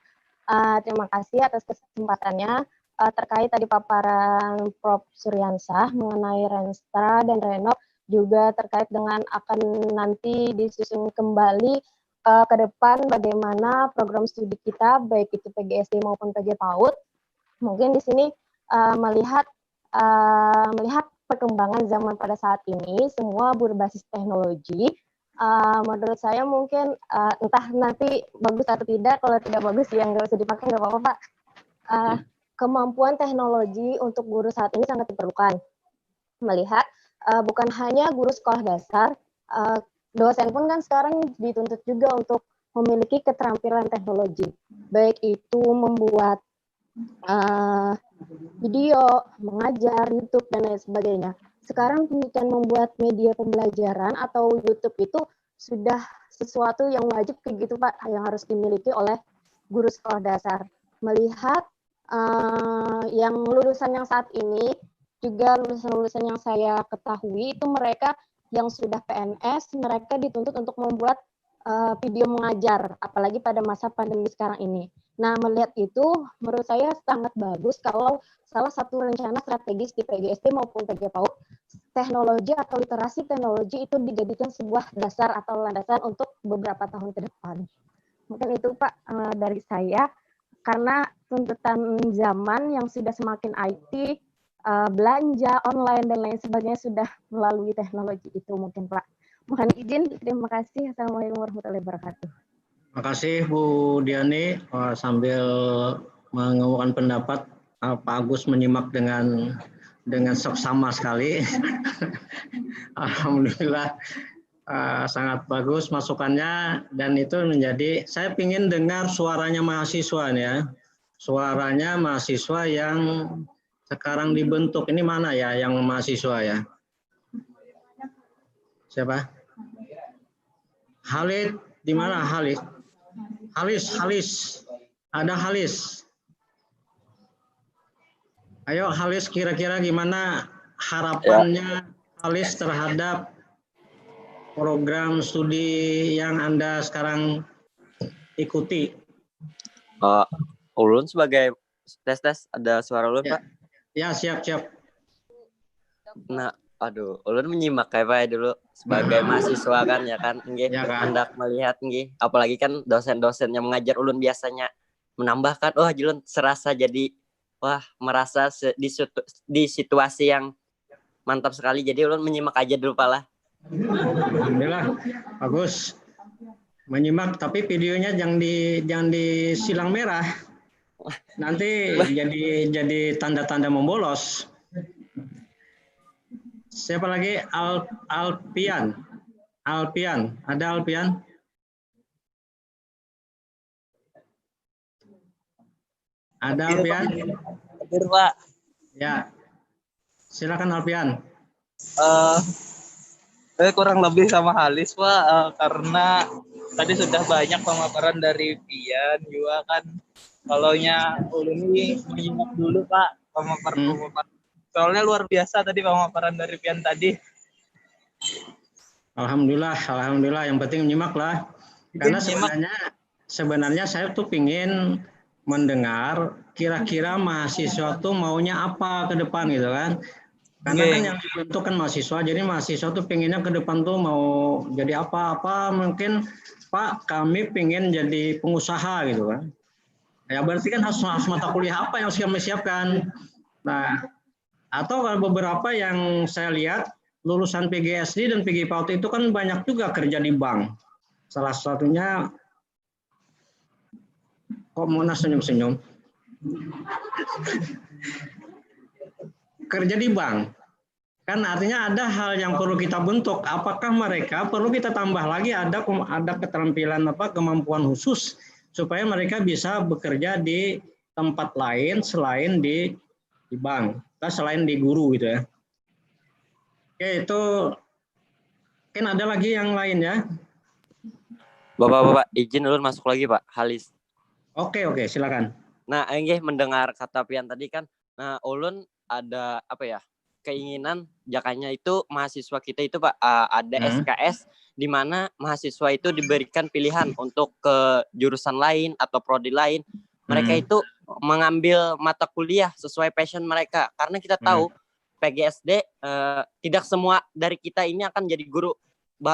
Terima kasih atas kesempatannya. Terkait tadi paparan Prof. Suryansyah mengenai Renstra dan Renov, juga terkait dengan akan nanti disusun kembali ke depan bagaimana program studi kita, baik itu PGSD maupun PG PAUD. Mungkin di sini melihat perkembangan zaman pada saat ini, semua berbasis teknologi. Menurut saya mungkin entah nanti bagus atau tidak, kalau tidak bagus ya nggak usah dipakai, nggak apa-apa Pak. Kemampuan teknologi untuk guru saat ini sangat diperlukan. Melihat bukan hanya guru sekolah dasar, dosen pun kan sekarang dituntut juga untuk memiliki keterampilan teknologi, baik itu membuat video, mengajar, YouTube, dan lain sebagainya. Sekarang pendidikan membuat media pembelajaran atau YouTube itu sudah sesuatu yang wajib kayak gitu Pak, yang harus dimiliki oleh guru sekolah dasar. Melihat yang lulusan yang saat ini, juga lulusan-lulusan yang saya ketahui itu mereka yang sudah PNS, mereka dituntut untuk membuat video mengajar, apalagi pada masa pandemi sekarang ini. Nah, melihat itu, menurut saya sangat bagus kalau salah satu rencana strategis di PGSD maupun PG PAUD, teknologi atau literasi teknologi itu dijadikan sebuah dasar atau landasan untuk beberapa tahun ke depan. Mungkin itu Pak dari saya, karena tuntutan zaman yang sudah semakin IT, belanja online dan lain sebagainya sudah melalui teknologi itu mungkin Pak. Mohon izin, terima kasih. Assalamualaikum warahmatullahi wabarakatuh. Terima kasih Bu Diani. Sambil mengumumkan pendapat, Pak Agus menyimak dengan seksama sekali. Alhamdulillah sangat bagus masukannya, dan itu menjadi, saya ingin dengar suaranya mahasiswa nih ya. Suaranya mahasiswa yang sekarang dibentuk ini mana ya, yang mahasiswa ya? Siapa? Halid, di mana Halid? Halis. Ada Halis. Ayo Halis, kira-kira gimana harapannya Halis terhadap program studi yang Anda sekarang ikuti? Ulun sebagai tes ada suara ulun, ya. Pak? Ya, siap. Nah, ulun menyimak kayak Pak dulu sebagai mahasiswa kan ya kan, nggih, ya, kan? hendak melihat nggih, apalagi kan dosen-dosen yang mengajar ulun biasanya menambahkan, ulun serasa jadi merasa di situasi yang mantap sekali, jadi ulun menyimak aja dulu Pak lah. Alhamdulillah, bagus. Menyimak, tapi videonya jangan disilang merah. Nanti jadi tanda-tanda membolos. Siapa lagi? Alpian. Ada Alpian? Ada Alpian? Hadir, Pak. Ya. Silakan Alpian. Kurang lebih sama Halis, Pak, karena tadi sudah banyak pemaparan dari Pian juga kan. Kalaunya ulun ini menyimak dulu, Pak, pemaparan. Soalnya luar biasa tadi pemaparan dari Pian tadi. Alhamdulillah, yang penting menyimak lah. Karena sebenarnya saya tuh pingin mendengar kira-kira mahasiswa tuh maunya apa ke depan gitu kan. Karena kan yang dibentuk kan mahasiswa, jadi mahasiswa tuh pengennya ke depan tuh mau jadi apa mungkin Pak, kami pengen jadi pengusaha gitu kan. Ya berarti kan harus mata kuliah apa yang harus kami siapkan. Nah, atau kalau beberapa yang saya lihat lulusan PGSD dan PG PAUD itu kan banyak juga kerja di bank. Salah satunya, kok Mona senyum-senyum? Kerja di bank. Kan artinya ada hal yang perlu kita bentuk. Apakah mereka perlu kita tambah lagi ada keterampilan kemampuan khusus supaya mereka bisa bekerja di tempat lain selain di bank, selain di guru gitu ya. Oke, itu kan ada lagi yang lain ya. Bapak, izin ulun masuk lagi Pak, Halis. Oke, silakan. Nah, enggih mendengar kata Pian tadi kan, nah ulun ada keinginan jakanya itu mahasiswa kita itu Pak ada SKS di mana mahasiswa itu diberikan pilihan untuk ke jurusan lain atau prodi lain. Mereka itu mengambil mata kuliah sesuai passion mereka, karena kita tahu PGSD tidak semua dari kita ini akan jadi guru.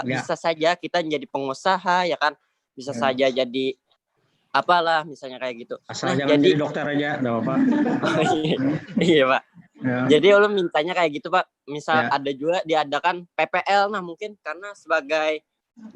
Bisa saja kita menjadi pengusaha ya kan, bisa saja jadi apalah misalnya kayak gitu. Asal jangan jadi dokter aja, enggak apa-apa. Iya Pak. Ya. Jadi ulun mintanya kayak gitu Pak. Misal ada juga diadakan PPL, nah mungkin karena sebagai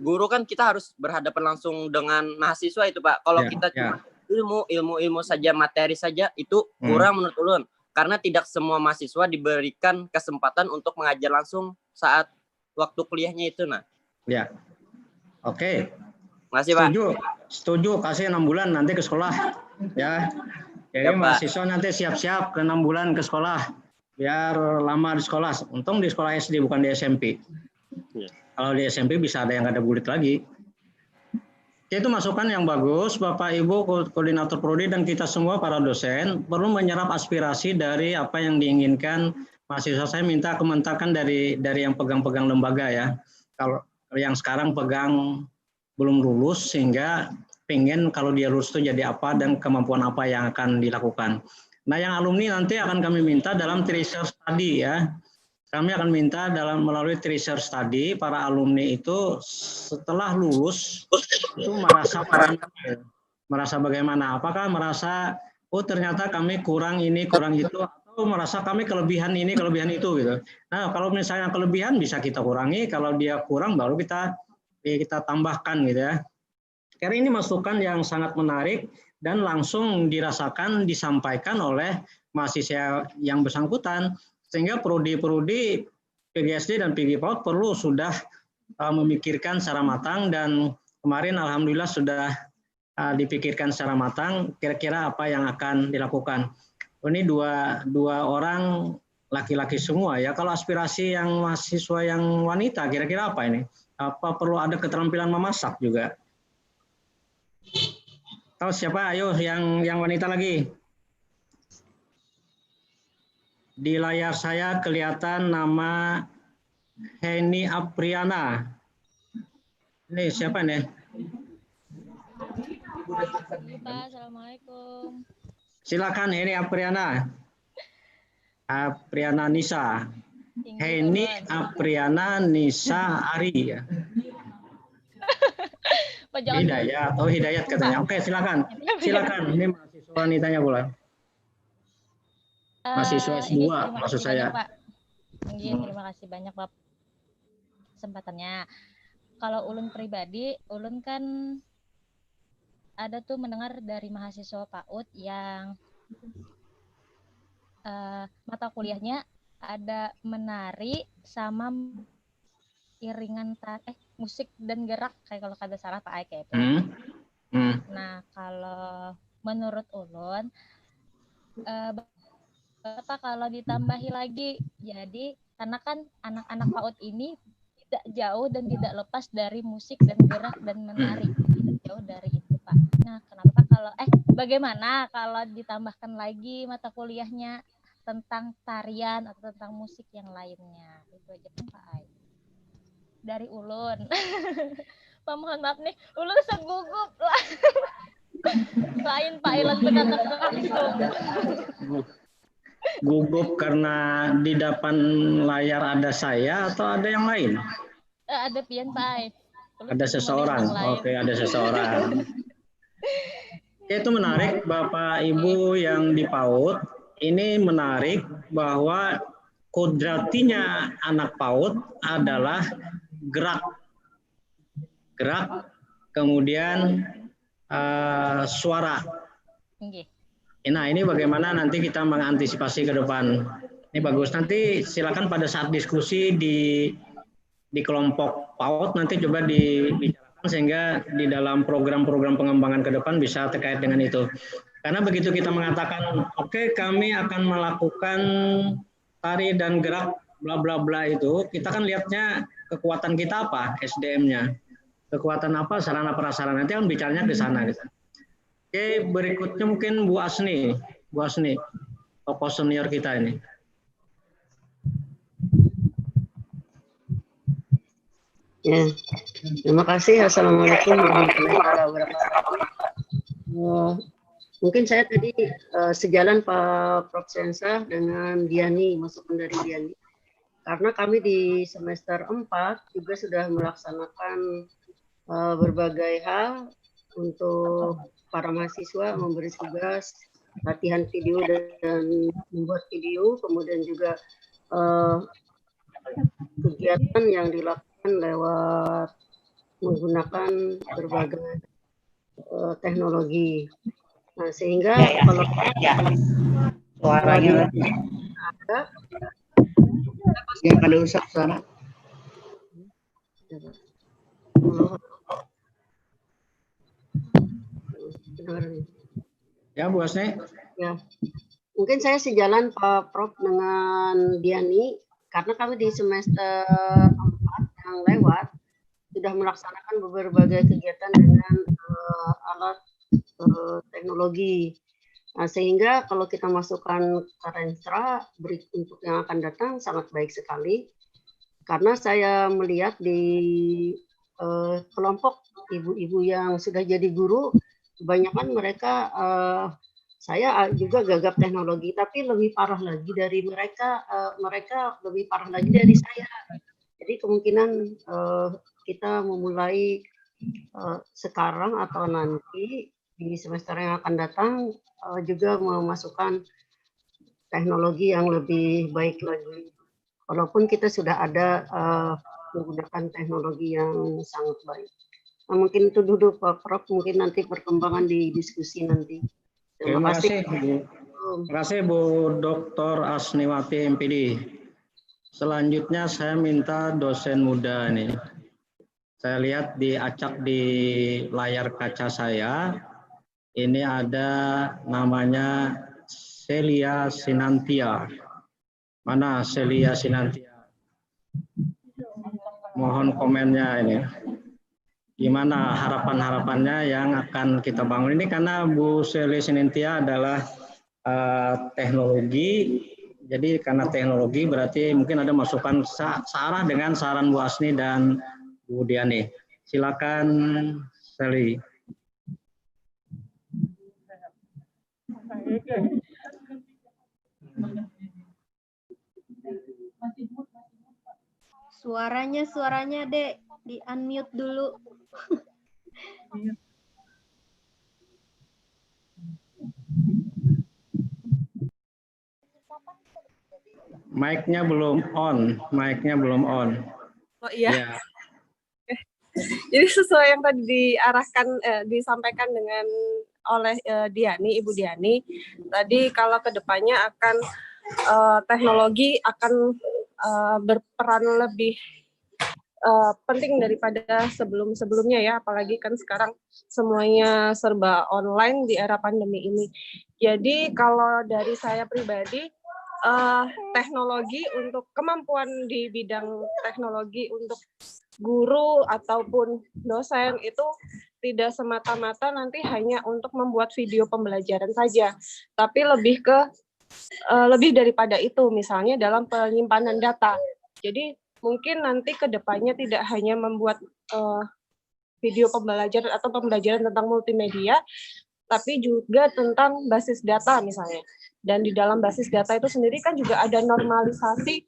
guru kan kita harus berhadapan langsung dengan mahasiswa itu Pak. Kalau kita cuma ilmu saja, materi saja itu kurang menurut ulun. Karena tidak semua mahasiswa diberikan kesempatan untuk mengajar langsung saat waktu kuliahnya itu nah. Ya. Oke. Makasih Pak. Setuju, kasih 6 bulan nanti ke sekolah. Ya. Jadi mahasiswa nanti siap-siap ke 6 bulan ke sekolah, biar lama di sekolah. Untung di sekolah SD bukan di SMP. Kalau di SMP bisa ada yang ada bulit lagi. Itu masukan yang bagus, Bapak Ibu koordinator prodi dan kita semua para dosen perlu menyerap aspirasi dari apa yang diinginkan mahasiswa. Saya minta komentarkan dari yang pegang-pegang lembaga ya. Kalau yang sekarang pegang belum lulus sehingga pengen kalau dia lulus itu jadi apa dan kemampuan apa yang akan dilakukan. Nah, yang alumni nanti akan kami minta dalam tracer study ya. Kami akan minta melalui tracer study para alumni itu setelah lulus itu merasa bagaimana? Apakah merasa ternyata kami kurang ini, kurang itu, atau merasa kami kelebihan ini, kelebihan itu gitu. Nah, kalau misalnya kelebihan bisa kita kurangi, kalau dia kurang baru kita tambahkan gitu ya. Karena ini masukan yang sangat menarik dan langsung dirasakan disampaikan oleh mahasiswa yang bersangkutan, sehingga prodi-prodi PGSD dan PG PAUD perlu sudah memikirkan secara matang, dan kemarin alhamdulillah sudah dipikirkan secara matang kira-kira apa yang akan dilakukan. Ini dua orang laki-laki semua ya. Kalau aspirasi yang mahasiswa yang wanita kira-kira apa ini? Apa perlu ada keterampilan memasak juga? Tahu siapa? Ayo yang wanita lagi. Di layar saya kelihatan nama Heni Apriana. Ini siapa nih? Pak, Assalamualaikum. Silakan Heni Apriana. Apriana Nisa. Heni Apriana Nisa Ari ya. Hidayat. Oh, Hidayat katanya. Oke, silakan. Silakan. Ini mahasiswa wanitanya pula. Mahasiswa S2 maksud saya. Pak. Terima kasih banyak Pak kesempatannya. Kalau ulun pribadi, ulun kan ada tuh mendengar dari mahasiswa PAUD yang mata kuliahnya ada menari sama iringan musik dan gerak, kayak kalau kata salah Pak Aik itu. Nah, kalau menurut ulun Bapak kalau ditambahi lagi, jadi karena kan anak-anak PAUD ini tidak jauh dan tidak lepas dari musik dan gerak dan menari, tidak jauh dari itu Pak. Nah, kenapa kalau bagaimana kalau ditambahkan lagi mata kuliahnya tentang tarian atau tentang musik yang lainnya? Itu aja kan Pak Ai. Dari ulun. Pak, mohon maaf nih, ulun segugup lah. Lain Pak Ilan berkata langsung. Gugup karena di depan layar ada saya atau ada yang lain? Ada pian Pak. Ada seseorang. Oke, ada seseorang. Itu menarik Bapak Ibu yang di PAUD. Ini menarik bahwa kodratinya anak PAUD adalah gerak, kemudian suara. Nah, ini bagaimana nanti kita mengantisipasi ke depan. Ini bagus. Nanti silakan pada saat diskusi di kelompok PAUD nanti coba dibicarakan sehingga di dalam program-program pengembangan ke depan bisa terkait dengan itu. Karena begitu kita mengatakan, oke, kami akan melakukan tari dan gerak bla bla bla itu, kita kan lihatnya kekuatan kita apa, SDM-nya. Kekuatan apa, sarana prasarana, nanti kan bicaranya ke sana gitu. Oke, berikutnya mungkin Bu Asni, tokoh senior kita ini. Ya, terima kasih. Assalamualaikum warahmatullahi wabarakatuh. Mungkin saya tadi sejalan Pak Prof. Sensah dengan Diani, masukan dari Diani. Karena kami di semester 4 juga sudah melaksanakan berbagai hal untuk para mahasiswa, memberi tugas latihan video dan membuat video, kemudian juga kegiatan yang dilakukan lewat menggunakan berbagai teknologi. Nah, sehingga kalau suaranya ada yang ada rusak suara. Ya, Bu Asni. Ya, mungkin saya sejalan Pak Prof dengan Diani, karena kami di semester 4 yang lewat sudah melaksanakan berbagai kegiatan dengan alat teknologi. Nah, sehingga kalau kita masukkan ke Renstra untuk yang akan datang sangat baik sekali, karena saya melihat di kelompok ibu-ibu yang sudah jadi guru, kebanyakan mereka saya juga gagap teknologi, tapi lebih parah lagi dari mereka, mereka lebih parah lagi dari saya. Jadi kemungkinan kita memulai sekarang atau nanti di semester yang akan datang juga memasukkan teknologi yang lebih baik lagi. Walaupun kita sudah ada menggunakan teknologi yang sangat baik. Nah, mungkin itu dulu Pak Prof, mungkin nanti perkembangan di diskusi nanti. Terima kasih Bu. Terima kasih Bu Dr. Asniwati MPD. Selanjutnya saya minta dosen muda nih. Saya lihat acak di layar kaca saya, ini ada namanya Celia Sinantia. Mana Celia Sinantia? Mohon komennya ini. Gimana harapan-harapannya yang akan kita bangun ini, karena Bu Celia Sinantia adalah teknologi. Jadi karena teknologi berarti mungkin ada masukan searah dengan saran Bu Asni dan Bu Diani. Silakan, Sally. Suaranya Dek, di unmute dulu. Mic-nya belum on, Oh iya. Ya. Jadi sesuai yang tadi disampaikan dengan oleh Ibu Diani, tadi kalau kedepannya akan teknologi akan berperan lebih penting daripada sebelumnya ya, apalagi kan sekarang semuanya serba online di era pandemi ini. Jadi kalau dari saya pribadi, teknologi untuk kemampuan di bidang teknologi untuk guru ataupun dosen itu tidak semata-mata nanti hanya untuk membuat video pembelajaran saja, tapi lebih daripada itu, misalnya dalam penyimpanan data. Jadi mungkin nanti ke depannya tidak hanya membuat video pembelajaran atau pembelajaran tentang multimedia, tapi juga tentang basis data misalnya. Dan di dalam basis data itu sendiri kan juga ada normalisasi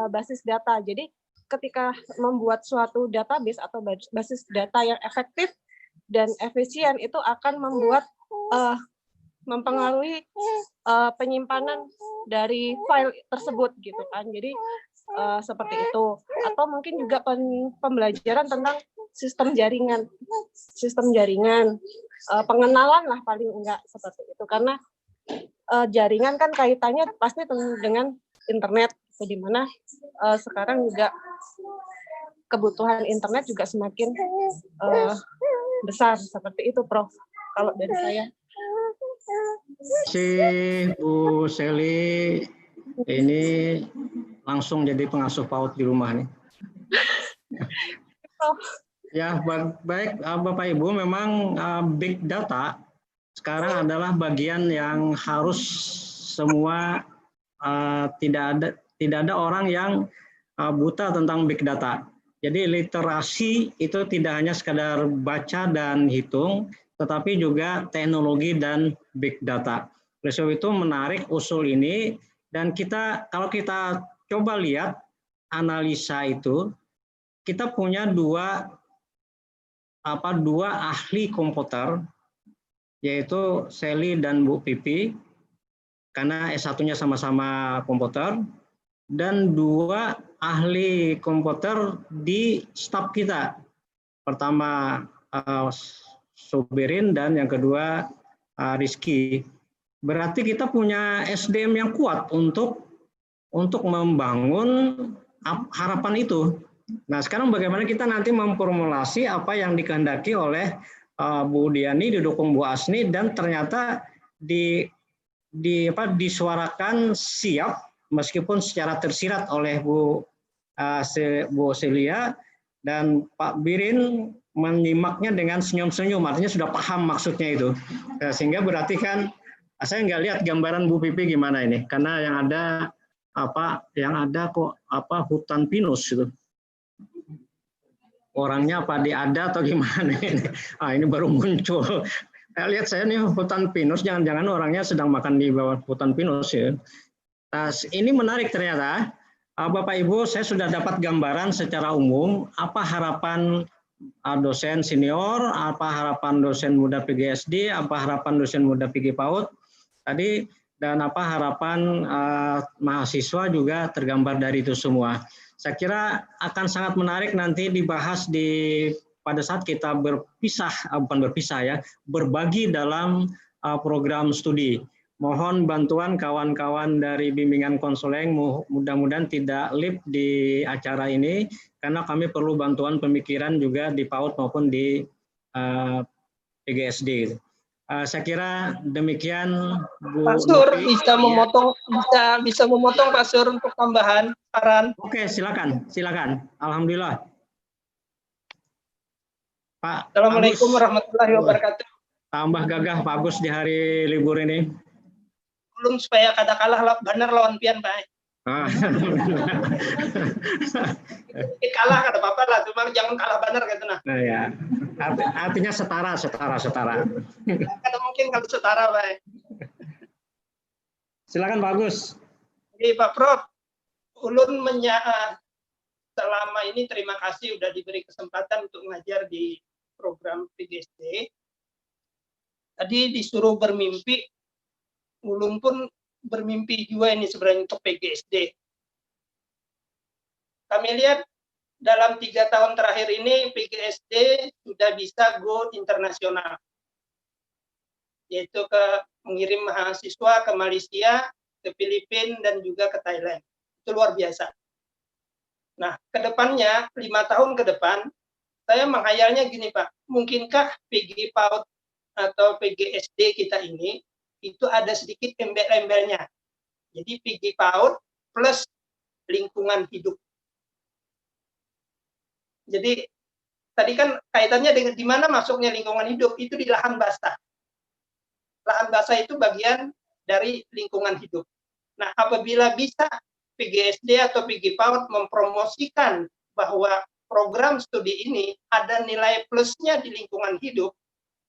basis data. Jadi ketika membuat suatu database atau basis data yang efektif dan efisien itu akan mempengaruhi penyimpanan dari file tersebut gitu kan. Jadi seperti itu. Atau mungkin juga pembelajaran tentang sistem jaringan, pengenalan lah paling enggak seperti itu. Karena jaringan kan kaitannya pasti dengan internet, di mana sekarang juga kebutuhan internet juga semakin besar seperti itu, Prof. Kalau dari saya. Si Bu Seli ini langsung jadi pengasuh PAUD di rumah nih. Ya, baik Bapak Ibu, memang big data sekarang adalah bagian yang harus semua tidak ada orang yang buta tentang big data. Jadi literasi itu tidak hanya sekadar baca dan hitung, tetapi juga teknologi dan big data. Oleh sebab itu menarik usul ini, dan kalau kita coba lihat analisa itu, kita punya dua ahli komputer, yaitu Sally dan Bu Pipi, karena S1-nya sama-sama komputer, dan dua ahli komputer di staf kita. Pertama Sobirin dan yang kedua Rizky. Berarti kita punya SDM yang kuat untuk membangun harapan itu. Nah, sekarang bagaimana kita nanti memformulasi apa yang dikehendaki oleh Bu Diani, didukung Bu Asni, dan ternyata disuarakan siap meskipun secara tersirat oleh Bu Celia, dan Pak Birin menyimaknya dengan senyum-senyum, artinya sudah paham maksudnya itu. Sehingga berarti kan saya nggak lihat gambaran Bu Pipi gimana ini, karena yang ada hutan pinus itu. Orangnya apa diada atau gimana ini? Ini baru muncul. Lihat saya nih hutan pinus, jangan-jangan orangnya sedang makan di bawah hutan pinus ya. Nah, ini menarik ternyata. Bapak Ibu, saya sudah dapat gambaran secara umum apa harapan dosen senior, apa harapan dosen muda PGSD, apa harapan dosen muda PG PAUD tadi, dan apa harapan mahasiswa juga tergambar dari itu semua. Saya kira akan sangat menarik nanti dibahas pada saat kita berbagi dalam program studi. mohon bantuan kawan-kawan dari bimbingan konseling, mudah-mudahan tidak lip di acara ini, karena kami perlu bantuan pemikiran juga di PAUD maupun di PGSD. Saya kira demikian, Bu Pak Sur, Novi. bisa memotong Pak Sur untuk tambahan saran. Oke, silakan. Alhamdulillah. Pak Assalamualaikum Agus, warahmatullahi wabarakatuh. tambah gagah Pak Agus di hari libur ini. Belum supaya kada kalah benar lawan pian Pak. Kalah kada apa-apa lah, cuma jangan kalah benar gitu nah. Nah ya, artinya setara. Kada mungkin kalau setara Pak. Silakan Pak Agus. Jadi Pak Prof, ulun selama ini terima kasih udah diberi kesempatan untuk ngajar di program PGSD. Tadi disuruh bermimpi, ulun pun bermimpi juga ini sebenarnya untuk PGSD. Kami lihat dalam 3 tahun terakhir ini PGSD sudah bisa go internasional, yaitu mengirim mahasiswa ke Malaysia, ke Filipina, dan juga ke Thailand. Itu luar biasa. Nah, ke depannya, 5 tahun ke depan, saya menghayalnya gini Pak, mungkinkah PG PAUD atau PGSD kita ini itu ada sedikit embel-embelnya. Jadi PG PAUD plus lingkungan hidup. Jadi tadi kan kaitannya dengan di mana masuknya lingkungan hidup, itu di lahan basah. Lahan basah itu bagian dari lingkungan hidup. Nah, apabila bisa PGSD atau PG PAUD mempromosikan bahwa program studi ini ada nilai plusnya di lingkungan hidup,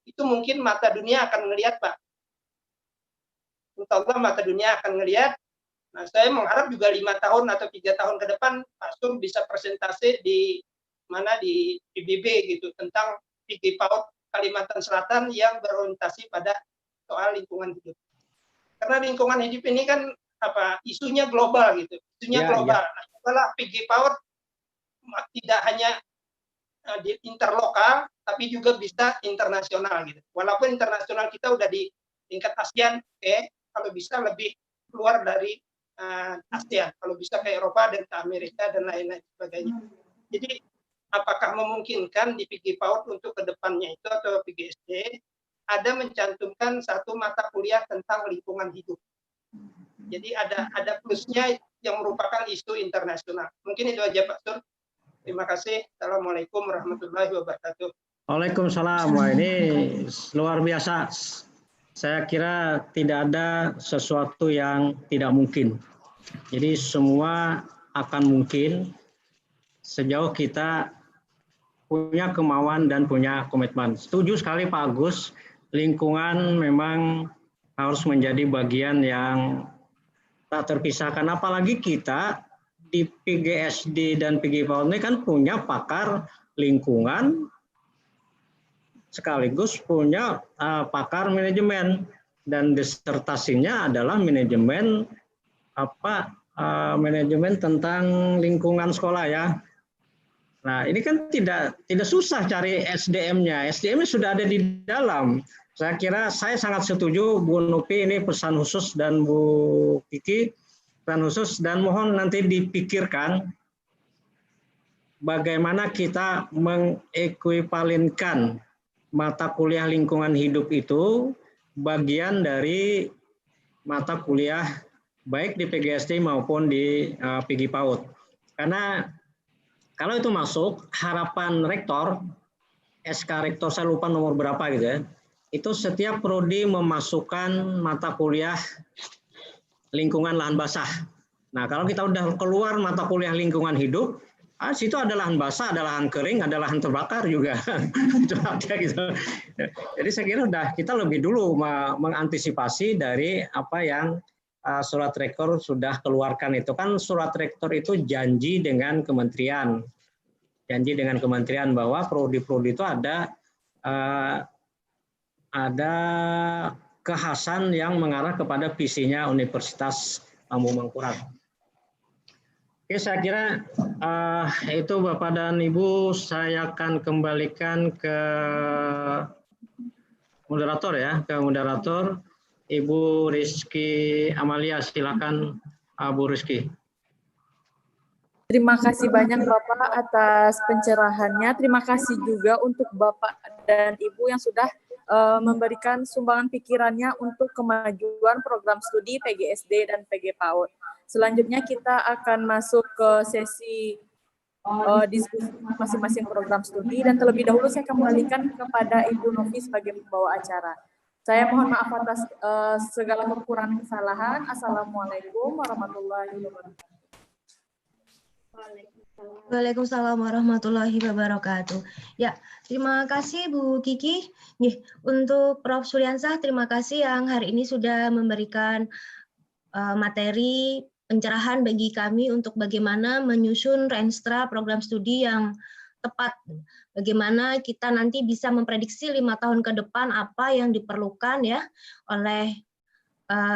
itu mungkin mata dunia akan melihat Pak. Insya Allah mata dunia akan melihat. Nah, saya mengharap juga 5 tahun atau 3 tahun ke depan Pak Sur bisa presentasi di PBB gitu tentang PG PAUD Kalimantan Selatan yang berorientasi pada soal lingkungan hidup. Karena lingkungan hidup ini kan isunya global gitu, global. Nah, setelah PG PAUD tidak hanya di interlokal, tapi juga bisa internasional gitu. Walaupun internasional kita udah di tingkat ASEAN, kalau bisa lebih keluar dari ASEAN, kalau bisa ke Eropa dan ke Amerika dan lain-lain sebagainya. Jadi apakah memungkinkan di PG PAUD untuk kedepannya itu atau PGSD ada mencantumkan satu mata kuliah tentang lingkungan hidup. Jadi ada plusnya yang merupakan isu internasional. Mungkin itu aja Pak Sur. Terima kasih. Assalamualaikum warahmatullahi wabarakatuh. Waalaikumsalam. Wah, ini luar biasa. Saya kira tidak ada sesuatu yang tidak mungkin. Jadi semua akan mungkin sejauh kita punya kemauan dan punya komitmen. Setuju sekali Pak Agus, lingkungan memang harus menjadi bagian yang tak terpisahkan. Apalagi kita di PGSD dan PG PAUD ini kan punya pakar lingkungan sekaligus punya pakar manajemen, dan disertasinya adalah manajemen manajemen tentang lingkungan sekolah ya. Nah, ini kan tidak susah cari SDM-nya. SDM-nya sudah ada di dalam. Saya kira saya sangat setuju Bu Nopi, ini pesan khusus, dan Bu Kiki pesan khusus, dan mohon nanti dipikirkan bagaimana kita mengekuivalenkan mata kuliah lingkungan hidup itu bagian dari mata kuliah baik di PGSD maupun di PG PAUD. Karena kalau itu masuk, harapan rektor, SK rektor saya lupa nomor berapa gitu ya, itu setiap prodi memasukkan mata kuliah lingkungan lahan basah. Nah, kalau kita udah keluar mata kuliah lingkungan hidup, situ ada lahan basah, ada lahan kering, ada lahan terbakar juga. Itu ada gitu. Jadi saya kira kita lebih dulu mengantisipasi dari apa yang surat rektor sudah keluarkan. Itu kan surat rektor itu janji dengan kementerian. Janji dengan kementerian bahwa prodi-prodi itu ada kekhasan yang mengarah kepada visinya Universitas Lampung Mangkurat. Oke, saya kira itu Bapak dan Ibu, saya akan kembalikan ke moderator ya, ke moderator. Ibu Rizky Amalia, silakan Bu Rizky. Terima kasih banyak Bapak atas pencerahannya. Terima kasih juga untuk Bapak dan Ibu yang sudah memberikan sumbangan pikirannya untuk kemajuan program studi PGSD dan PG PAUD. Selanjutnya kita akan masuk ke sesi diskusi masing-masing program studi, dan terlebih dahulu saya kembalikan kepada Ibu Novi sebagai pembawa acara. Saya mohon maaf atas segala kekurangan kesalahan. Assalamualaikum warahmatullahi wabarakatuh. Waalaikumsalam warahmatullahi wabarakatuh. Ya, terima kasih Bu Kiki. Untuk Prof. Suryansah, terima kasih yang hari ini sudah memberikan materi pencerahan bagi kami untuk bagaimana menyusun renstra program studi yang tepat. Bagaimana kita nanti bisa memprediksi 5 tahun ke depan apa yang diperlukan ya oleh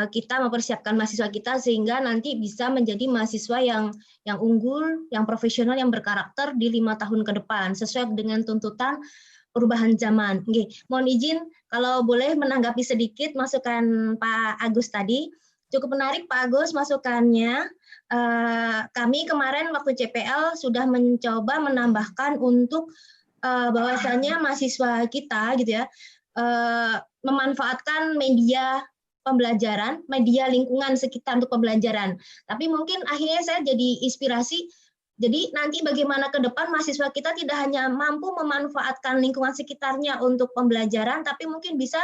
kita mempersiapkan mahasiswa kita sehingga nanti bisa menjadi mahasiswa yang unggul, yang profesional, yang berkarakter di 5 tahun ke depan sesuai dengan tuntutan perubahan zaman. Oke, mohon izin kalau boleh menanggapi sedikit masukan Pak Agus tadi. Cukup menarik Pak Agus masukannya. Kami kemarin waktu CPL sudah mencoba menambahkan untuk bahwasanya mahasiswa kita gitu ya memanfaatkan media pembelajaran, media lingkungan sekitar untuk pembelajaran. Tapi mungkin akhirnya saya jadi inspirasi. Jadi nanti bagaimana ke depan mahasiswa kita tidak hanya mampu memanfaatkan lingkungan sekitarnya untuk pembelajaran, tapi mungkin bisa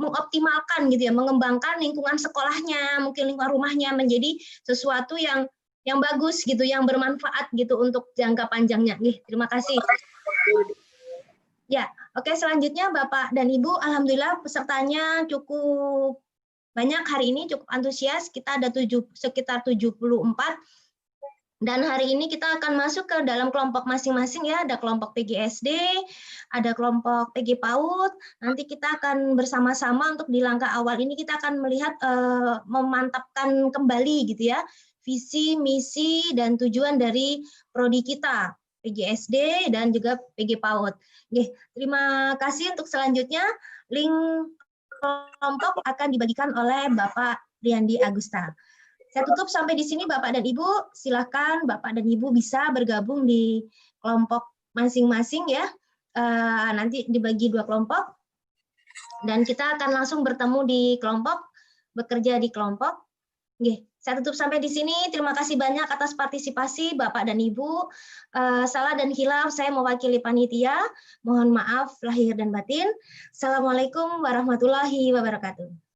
mengoptimalkan gitu ya, mengembangkan lingkungan sekolahnya, mungkin lingkungan rumahnya menjadi sesuatu yang bagus gitu, yang bermanfaat gitu untuk jangka panjangnya. Terima kasih. Ya, oke, selanjutnya Bapak dan Ibu, alhamdulillah pesertanya cukup banyak hari ini, cukup antusias. Kita ada sekitar 74. Dan hari ini kita akan masuk ke dalam kelompok masing-masing ya, ada kelompok PGSD, ada kelompok PG PAUD. Nanti kita akan bersama-sama untuk di langkah awal ini kita akan melihat memantapkan kembali gitu ya, visi, misi, dan tujuan dari prodi kita, PGSD dan juga PG PAUD. Oke, terima kasih. Untuk selanjutnya, link kelompok akan dibagikan oleh Bapak Riyandi Agusta. Saya tutup sampai di sini Bapak dan Ibu. Silakan Bapak dan Ibu bisa bergabung di kelompok masing-masing ya. Nanti dibagi 2 kelompok. Dan kita akan langsung bertemu di kelompok, bekerja di kelompok. Oke, saya tutup sampai di sini. Terima kasih banyak atas partisipasi Bapak dan Ibu. Salah dan khilaf saya mewakili panitia. Mohon maaf lahir dan batin. Assalamualaikum warahmatullahi wabarakatuh.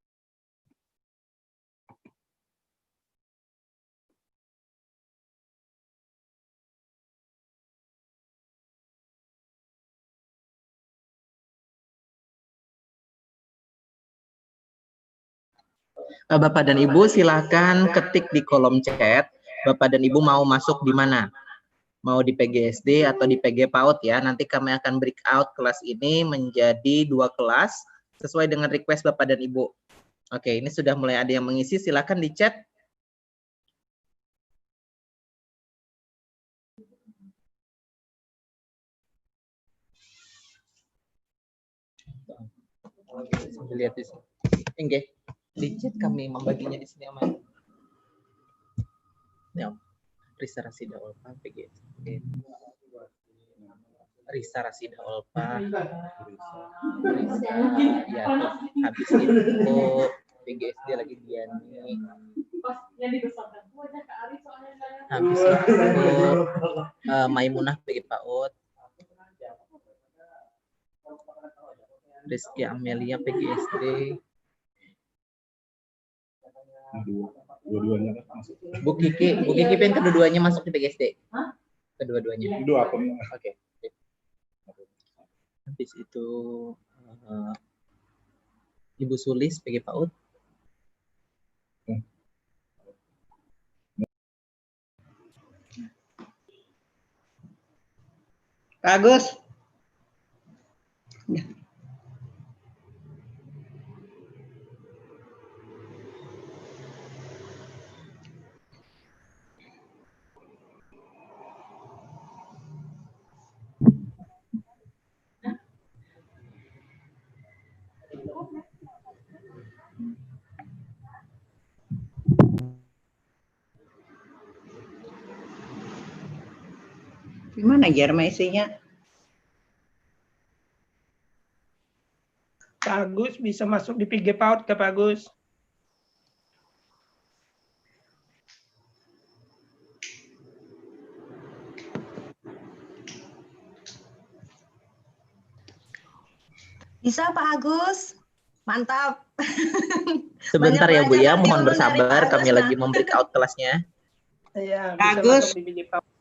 Bapak dan Ibu silahkan ketik di kolom chat, Bapak dan Ibu mau masuk di mana? Mau di PGSD atau di PG PAUD ya. Nanti kami akan break out kelas ini menjadi 2 kelas sesuai dengan request Bapak dan Ibu. Oke, ini sudah mulai ada yang mengisi, silahkan di chat. Sambil lihat di sini. Enggak. Di chat kami membaginya di sini aman. Ya, Risa Rasida Olpa PGSD. Risa Rasida Olpa. Risa, ya, habis itu PGSD lagi Diani. Habis itu Maimunah PG PAUD. Rizky Amelia PGSD. Dua-duanya masuk. Bu Kiki pengen kedua-duanya masuk di PGSD. Kedua-duanya. Dua apa? Oke. Habis itu Ibu Sulis PG PAUD. Agus. Gimana Jerma isinya? Pak Agus bisa masuk di PG PAUD ke Pak Agus. Bisa Pak Agus, mantap. Sebentar ya Bu ya, mohon ilmu dari bersabar, Pak kami Agus, lagi membreak out kelasnya. Iya, Pak bisa Agus. masuk di PG PAUD.